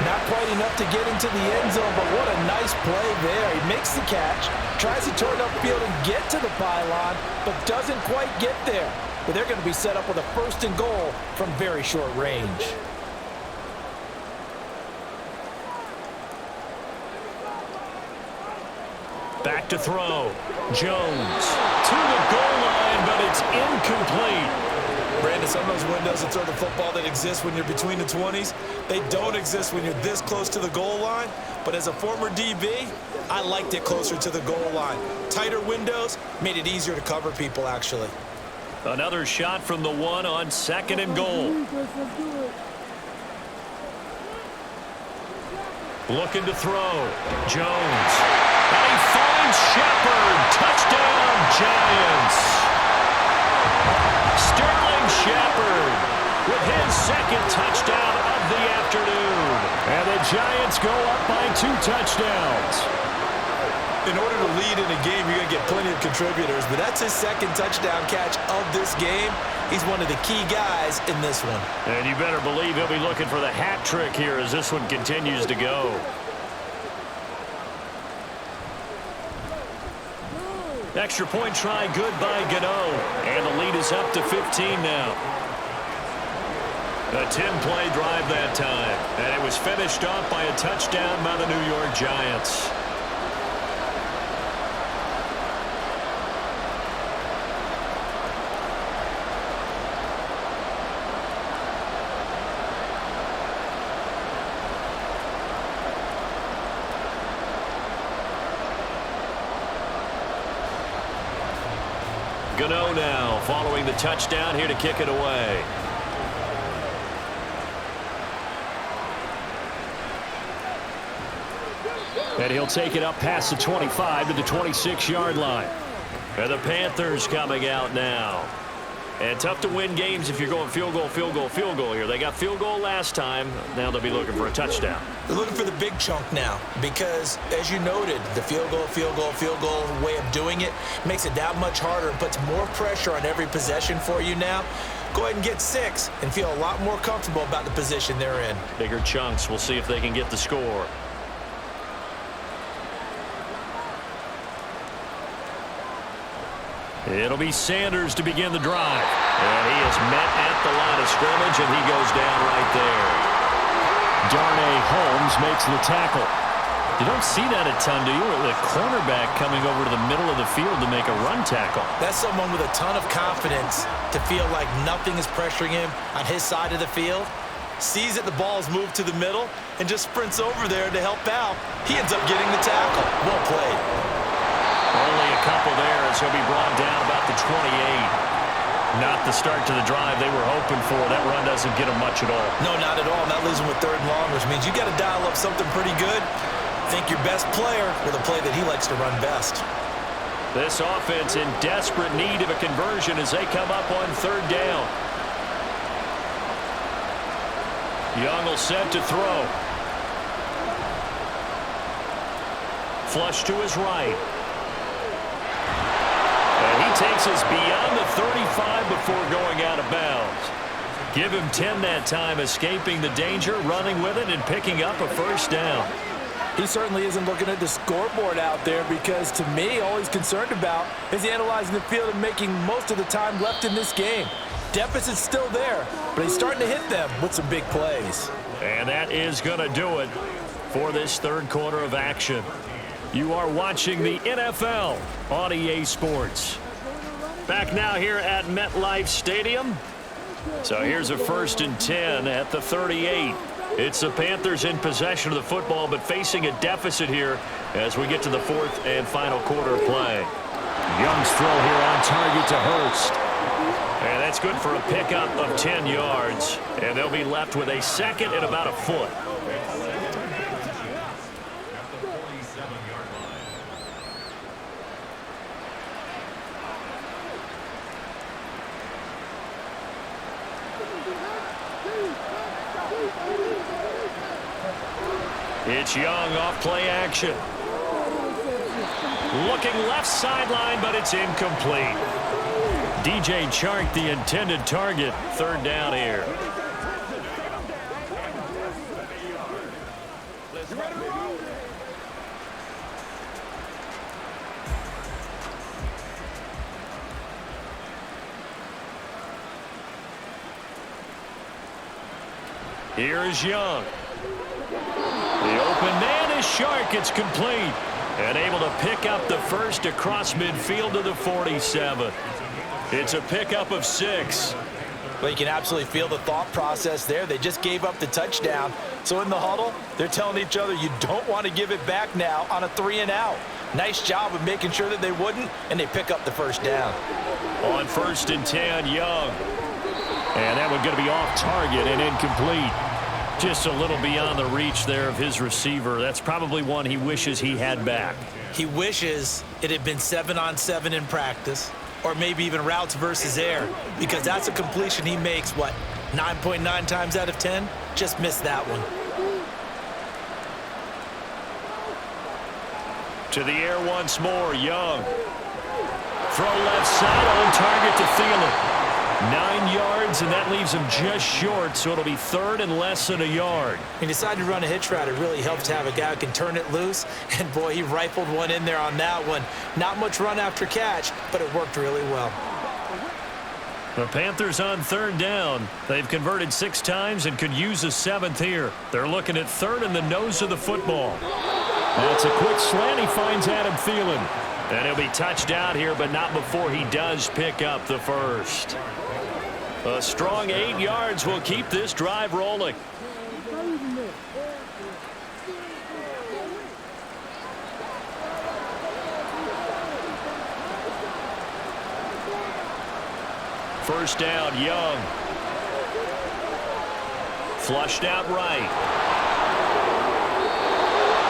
Not quite enough to get into the end zone, but what a nice play there. He makes the catch, tries to turn upfield and get to the pylon, but doesn't quite get there. But they're going to be set up with a 1st and goal from very short range. Back to throw. Jones to the goal line, but it's incomplete. Brandon, some of those windows to throw the football that exist when you're between the 20s, they don't exist when you're this close to the goal line. But as a former DB, I liked it closer to the goal line. Tighter windows made it easier to cover people, actually. Another shot from the 1 on 2nd and goal. Looking to throw. Jones. And he finds Shepard. Touchdown, Giants. Sterling Shepard with his 2nd touchdown of the afternoon. And the Giants go up by 2 touchdowns. In order to lead in a game, you're going to get plenty of contributors, but that's his 2nd touchdown catch of this game. He's one of the key guys in this one. And you better believe he'll be looking for the hat trick here as this one continues to go. Extra point try good by Gano. And the lead is up to 15 now. A 10-play drive that time. And it was finished off by a touchdown by the New York Giants. Gano now following the touchdown here to kick it away. And he'll take it up past the 25 to the 26-yard line. And the Panthers coming out now. And tough to win games if you're going field goal, field goal, field goal here. They got field goal last time. Now they'll be looking for a touchdown. They're looking for the big chunk now because, as you noted, the field goal way of doing it makes it that much harder and puts more pressure on every possession for you now. Go ahead and get 6 and feel a lot more comfortable about the position they're in. Bigger chunks. We'll see if they can get the score. It'll be Sanders to begin the drive. And he is met at the line of scrimmage, and he goes down right there. Darnay Holmes makes the tackle. You don't see that a ton, do you? The cornerback coming over to the middle of the field to make a run tackle. That's someone with a ton of confidence to feel like nothing is pressuring him on his side of the field. Sees that the ball's moved to the middle and just sprints over there to help out. He ends up getting the tackle. Well played. Only a couple there as he'll be brought down about the 28. Not the start to the drive they were hoping for. That run doesn't get them much at all. No, not at all. Not losing with 3rd and long, which means you got to dial up something pretty good. Think your best player with a play that he likes to run best. This offense in desperate need of a conversion as they come up on 3rd down. Young will set to throw. Flush to his right. And he takes us beyond the 35 before going out of bounds. Give him 10 that time, escaping the danger, running with it, and picking up a 1st down. He certainly isn't looking at the scoreboard out there because, to me, all he's concerned about is analyzing the field and making most of the time left in this game. Deficit's still there, but he's starting to hit them with some big plays. And that is going to do it for this third quarter of action. You are watching the NFL on EA Sports. Back now here at MetLife Stadium. So here's a 1st and 10 at the 38. It's the Panthers in possession of the football, but facing a deficit here as we get to the 4th and final quarter of play. Young's throw here on target to Hurst. And that's good for a pickup of 10 yards. And they'll be left with a second and about a foot. It's Young off play action. Looking left sideline, but it's incomplete. DJ Chark, the intended target. 3rd down here. Here's Young. The open man is Chark. It's complete. And able to pick up the first across midfield to the 47. It's a pickup of 6. Well, you can absolutely feel the thought process there. They just gave up the touchdown. So in the huddle, they're telling each other you don't want to give it back now on a 3 and out. Nice job of making sure that they wouldn't, and they pick up the first down. On 1st and 10, Young. And that one going to be off target and incomplete. Just a little beyond the reach there of his receiver. That's probably one he wishes he had back. He wishes it had been 7-on-7 in practice, or maybe even routes versus air, because that's a completion he makes, 9.9 times out of 10? Just missed that one. To the air once more, Young. Throw left side on target to Thielen. 9 yards, and that leaves him just short, so it'll be 3rd and less than a yard. He decided to run a hitch route. It really helps to have a guy who can turn it loose, and boy, he rifled one in there on that one. Not much run after catch, but it worked really well. The Panthers on 3rd down. They've converted 6 times and could use a 7th here. They're looking at 3rd in the nose of the football. That's a quick slant. He finds Adam Thielen. And he'll be touched out here, but not before he does pick up the first. A strong 8 yards will keep this drive rolling. First down, Young. Flushed out right.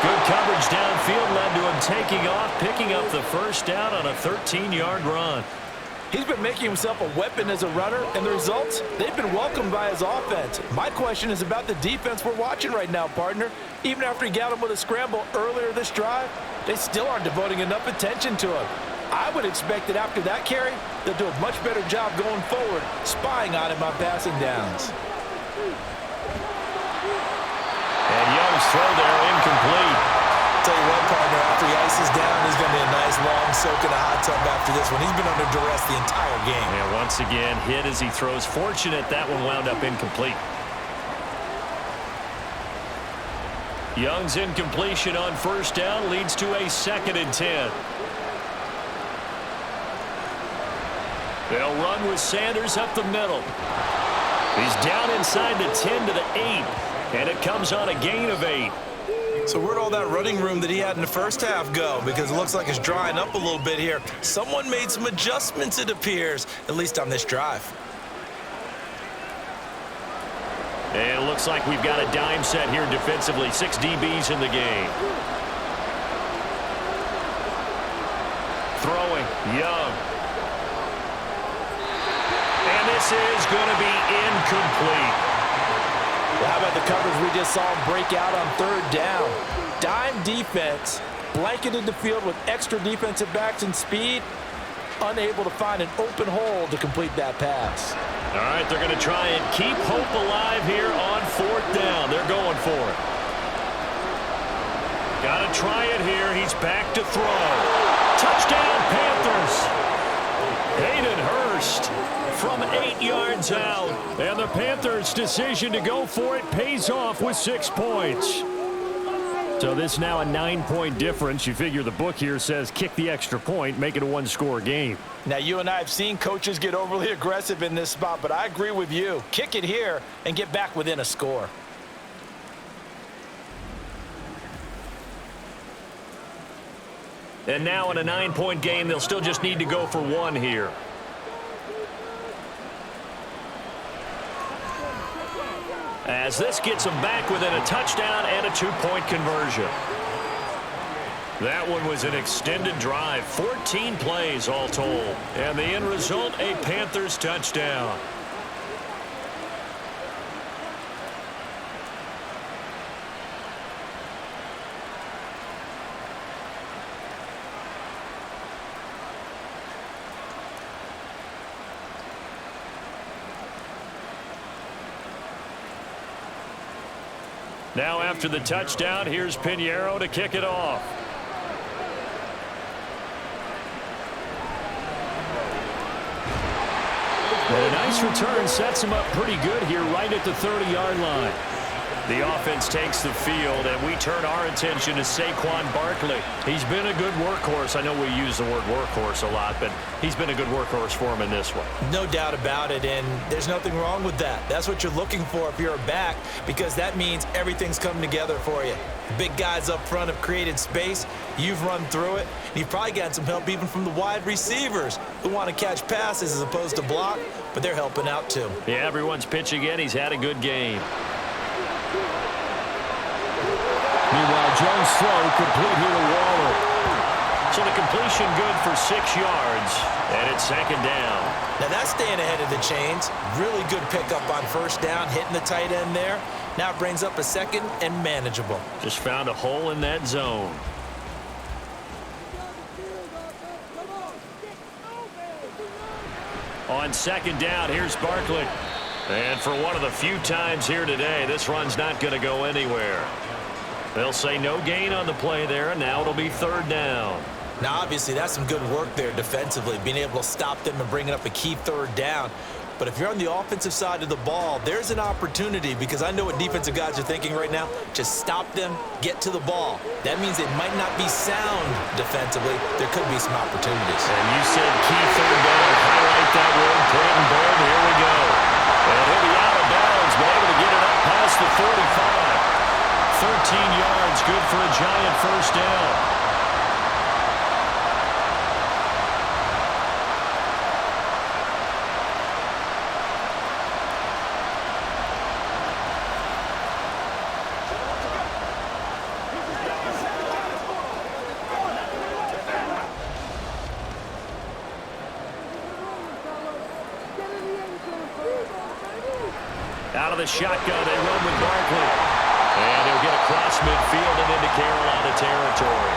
Good coverage downfield led to him taking off, picking up the first down on a 13-yard run. He's been making himself a weapon as a runner, and the results, they've been welcomed by his offense. My question is about the defense we're watching right now, partner. Even after he got him with a scramble earlier this drive, they still aren't devoting enough attention to him. I would expect that after that carry, they'll do a much better job going forward, spying on him on passing downs. And Young's throw there incomplete. Tell you what, partner, after he ices down, there's going to be a nice long soak in a hot tub after this one. He's been under duress the entire game. And once again, hit as he throws. Fortunate that one wound up incomplete. Young's incompletion on first down leads to a 2nd and 10. They'll run with Sanders up the middle. He's down inside the 10 to the 8, and it comes on a gain of 8. So where'd all that running room that he had in the first half go? Because it looks like it's drying up a little bit here. Someone made some adjustments, it appears, at least on this drive. And it looks like we've got a dime set here defensively. 6 DBs in the game. Throwing, Young. And this is going to be incomplete. Well, how about the coverage we just saw him break out on 3rd down? Dime defense, blanketed the field with extra defensive backs and speed, unable to find an open hole to complete that pass. All right, they're going to try and keep hope alive here on 4th down. They're going for it. Got to try it here. He's back to throw. Touchdown, Panthers. Hayden Hurst from 8 yards out. And the Panthers' decision to go for it pays off with 6 points. So this now a 9-point difference. You figure the book here says kick the extra point, make it a one-score game. Now, you and I have seen coaches get overly aggressive in this spot, but I agree with you. Kick it here and get back within a score. And now in a 9-point game, they'll still just need to go for 1 here. As this gets them back within a touchdown and a 2-point conversion. That one was an extended drive, 14 plays all told. And the end result, a Panthers touchdown. Now after the touchdown, here's Pinheiro to kick it off. And a nice return sets him up pretty good here right at the 30-yard line. The offense takes the field, and we turn our attention to Saquon Barkley. He's been a good workhorse. I know we use the word workhorse a lot, but he's been a good workhorse for him in this one. No doubt about it, and there's nothing wrong with that. That's what you're looking for if you're a back, because that means everything's coming together for you. Big guys up front have created space. You've run through it. And you've probably gotten some help even from the wide receivers who want to catch passes as opposed to block, but they're helping out too. Yeah, everyone's pitching in. He's had a good game. Meanwhile, Jones' throw complete here to Waller. So the completion good for 6 yards, and it's 2nd down. Now that's staying ahead of the chains. Really good pickup on 1st down, hitting the tight end there. Now it brings up a 2nd and manageable. Just found a hole in that zone. On 2nd down, here's Barkley. And for one of the few times here today, this run's not going to go anywhere. They'll say no gain on the play there, and now it'll be 3rd down. Now, obviously, that's some good work there defensively, being able to stop them and bringing up a key 3rd down. But if you're on the offensive side of the ball, there's an opportunity, because I know what defensive guys are thinking right now. Just stop them, get to the ball. That means they might not be sound defensively. There could be some opportunities. And you said key 3rd down. Highlight that word, put it in bold. Here we go. And he'll be out of bounds, but able to get it up past the 45. 13 yards, good for a Giant 1st down. Out of the shotgun, they run with Barkley. And he'll get across midfield and into Carolina territory.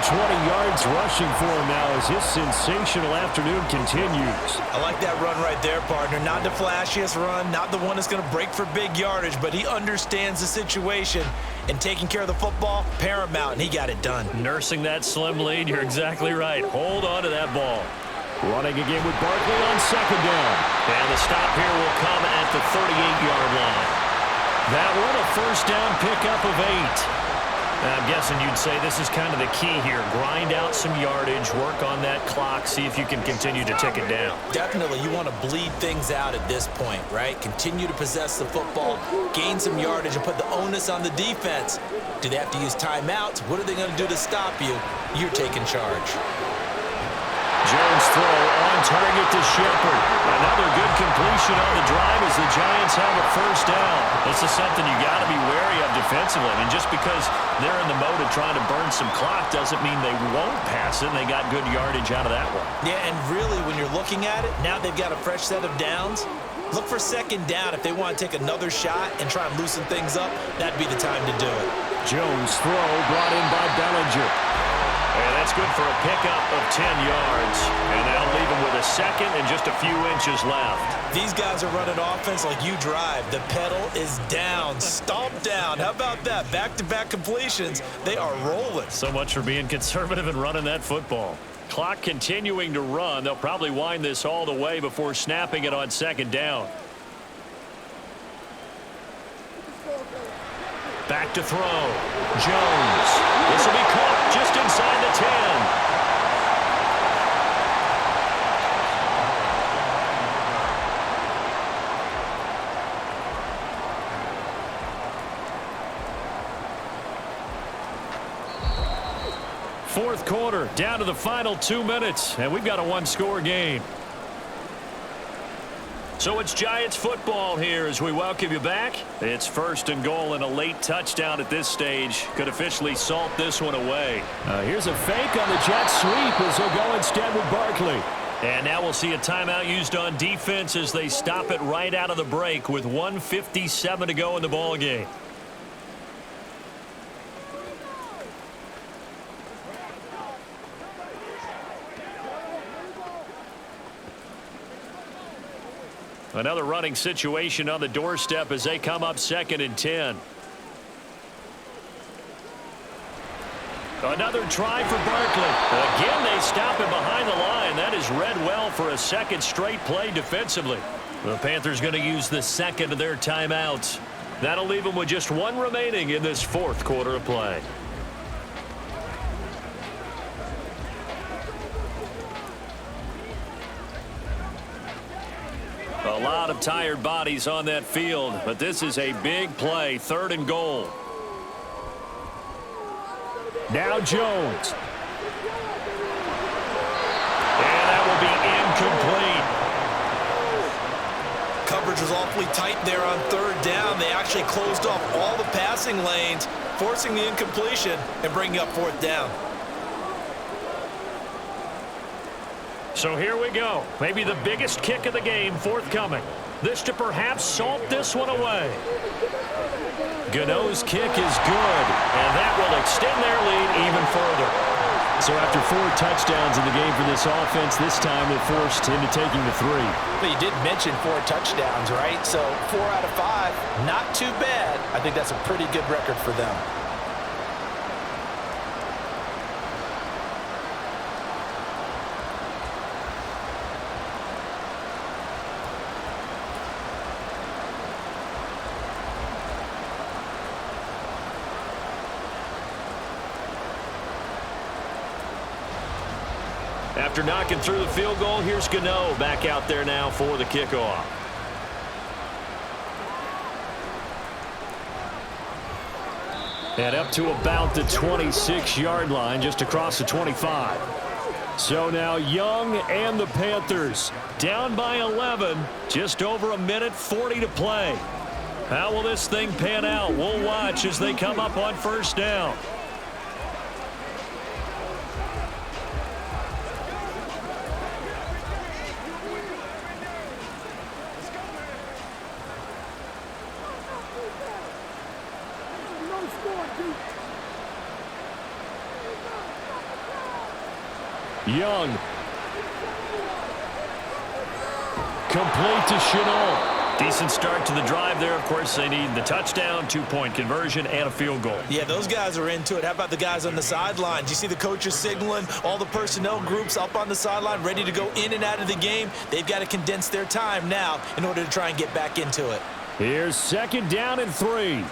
120 yards rushing for him now as his sensational afternoon continues. I like that run right there, partner. Not the flashiest run, not the one that's going to break for big yardage, but he understands the situation, and taking care of the football, paramount, and he got it done. Nursing that slim lead, you're exactly right. Hold on to that ball. Running again with Barkley on 2nd down. And the stop here will come at the 38-yard line. That one a 1st down pickup of 8. I'm guessing you'd say this is kind of the key here. Grind out some yardage, work on that clock, see if you can continue to tick it down. Definitely, you want to bleed things out at this point, right? Continue to possess the football, gain some yardage, and put the onus on the defense. Do they have to use timeouts? What are they going to do to stop you? You're taking charge. Jones throw on target to Shepard. Another good completion on the drive as the Giants have a 1st down. This is something you got to be wary of defensively. I mean, just because they're in the mode of trying to burn some clock doesn't mean they won't pass it. And they got good yardage out of that one. Yeah, and really, when you're looking at it, now they've got a fresh set of downs. Look for 2nd down if they want to take another shot and try and loosen things up. That'd be the time to do it. Jones' throw brought in by Bellinger. And that's good for a pickup of 10 yards. And that'll leave him with a second and just a few inches left. These guys are running offense like you drive. The pedal is down, stomped down. How about that? Back-to-back completions. They are rolling. So much for being conservative and running that football. Clock continuing to run. They'll probably wind this all the way before snapping it on second down. Back to throw. Jones. This will be caught just inside the 10. Fourth quarter, down to the final 2 minutes, and we've got a one-score game. So it's Giants football here as we welcome you back. It's first and goal, and a late touchdown at this stage could officially salt this one away. Here's a fake on the jet sweep as he'll go instead with Barkley. And now we'll see a timeout used on defense as they stop it right out of the break with 1:57 to go in the ball game. Another running situation on the doorstep as they come up second and 10. Another try for Barkley. Again, they stop him behind the line. That is read well for a second straight play defensively. The Panthers going to use the second of their timeouts. That'll leave them with just one remaining in this fourth quarter of play. A lot of tired bodies on that field, but this is a big play, third and goal. Now Jones. And that will be incomplete. Coverage was awfully tight there on third down. They actually closed off all the passing lanes, forcing the incompletion and bringing up fourth down. So here we go. Maybe the biggest kick of the game forthcoming. This to perhaps salt this one away. Gano's kick is good, and that will extend their lead even further. So after 4 touchdowns in the game for this offense, this time they're forced into taking the 3. But you did mention 4 touchdowns, right? So 4 out of 5, not too bad. I think that's a pretty good record for them. After knocking through the field goal, here's Gano back out there now for the kickoff. And up to about the 26-yard line, just across the 25. So now Young and the Panthers Down by 11, just over a minute 40 to play. How will this thing pan out? We'll watch as they come up on first down. Young. Complete to Chenault. Decent start to the drive there. Of course, they need the touchdown, 2-point conversion, and a field goal. Yeah, those guys are into it. How about the guys on the sideline? Do you see the coaches signaling, all the personnel groups up on the sideline ready to go in and out of the game? They've got to condense their time now in order to try and get back into it. Here's second down and 3.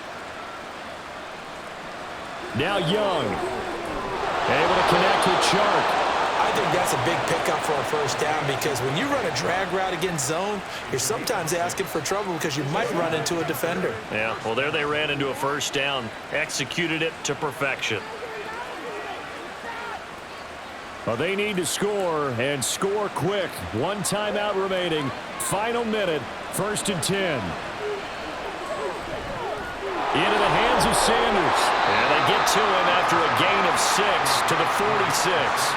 Now Young. Able to connect with Chark. I think that's a big pickup for a first down because when you run a drag route against zone, you're sometimes asking for trouble because you might run into a defender. Yeah, well, there they ran into a first down, executed it to perfection. Well, they need to score and score quick. 1 timeout remaining. Final minute, 1st and 10. Into the hands of Sanders. And they get to him after a gain of 6 to the 46.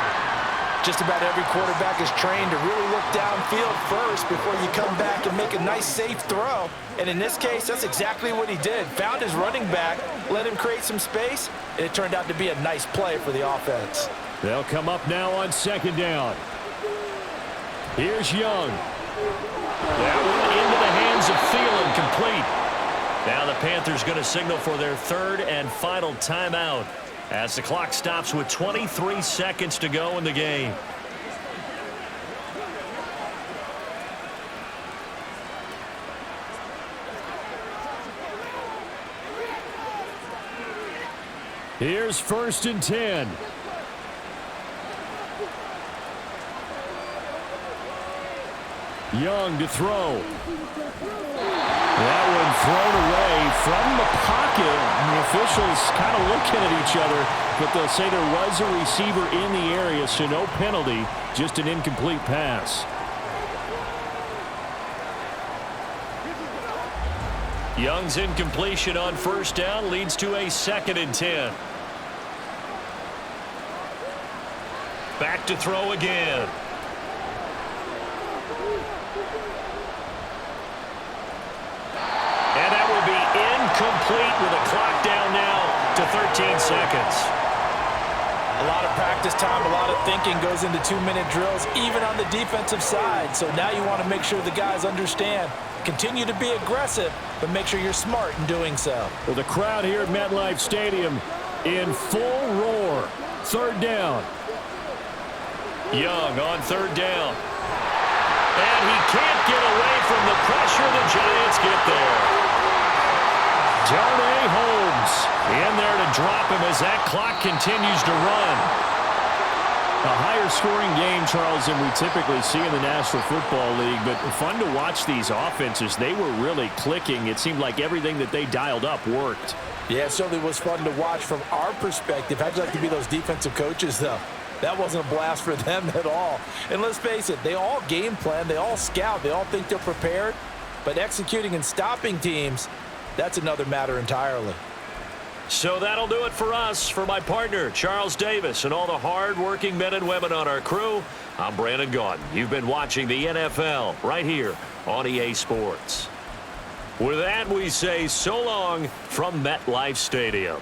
Just about every quarterback is trained to really look downfield first before you come back and make a nice, safe throw. And in this case, that's exactly what he did. Found his running back, let him create some space, and it turned out to be a nice play for the offense. They'll come up now on second down. Here's Young. That one into the hands of Thielen, complete. Now the Panthers going to signal for their third and final timeout as the clock stops with 23 seconds to go in the game. Here's 1st and 10. Young to throw. That one thrown away from the pocket. And the officials kind of looking at each other, but they'll say there was a receiver in the area, so no penalty, just an incomplete pass. Young's incompletion on 1st down leads to a 2nd and 10. Back to throw again. And that will be incomplete with a clock down now to 13 seconds. A lot of practice time, a lot of thinking goes into 2-minute drills, even on the defensive side. So now you want to make sure the guys understand. Continue to be aggressive, but make sure you're smart in doing so. Well, the crowd here at MetLife Stadium in full roar. 3rd down. Young on 3rd down. And he can't get away from the pressure. The Giants get there. Darnay Holmes In there to drop him as that clock continues to run. A higher scoring game, Charles, than we typically see in the National Football League, but fun to watch these offenses. They were really clicking. It seemed like everything that they dialed up worked. Yeah, it certainly was fun to watch from our perspective. How'd you like to be those defensive coaches, though? That wasn't a blast for them at all. And let's face it, they all game plan, they all scout, they all think they're prepared, but executing and stopping teams, that's another matter entirely. So that'll do it for us. For my partner, Charles Davis, and all the hard-working men and women on our crew, I'm Brandon Gaudin. You've been watching the NFL right here on EA Sports. With that, we say so long from MetLife Stadium.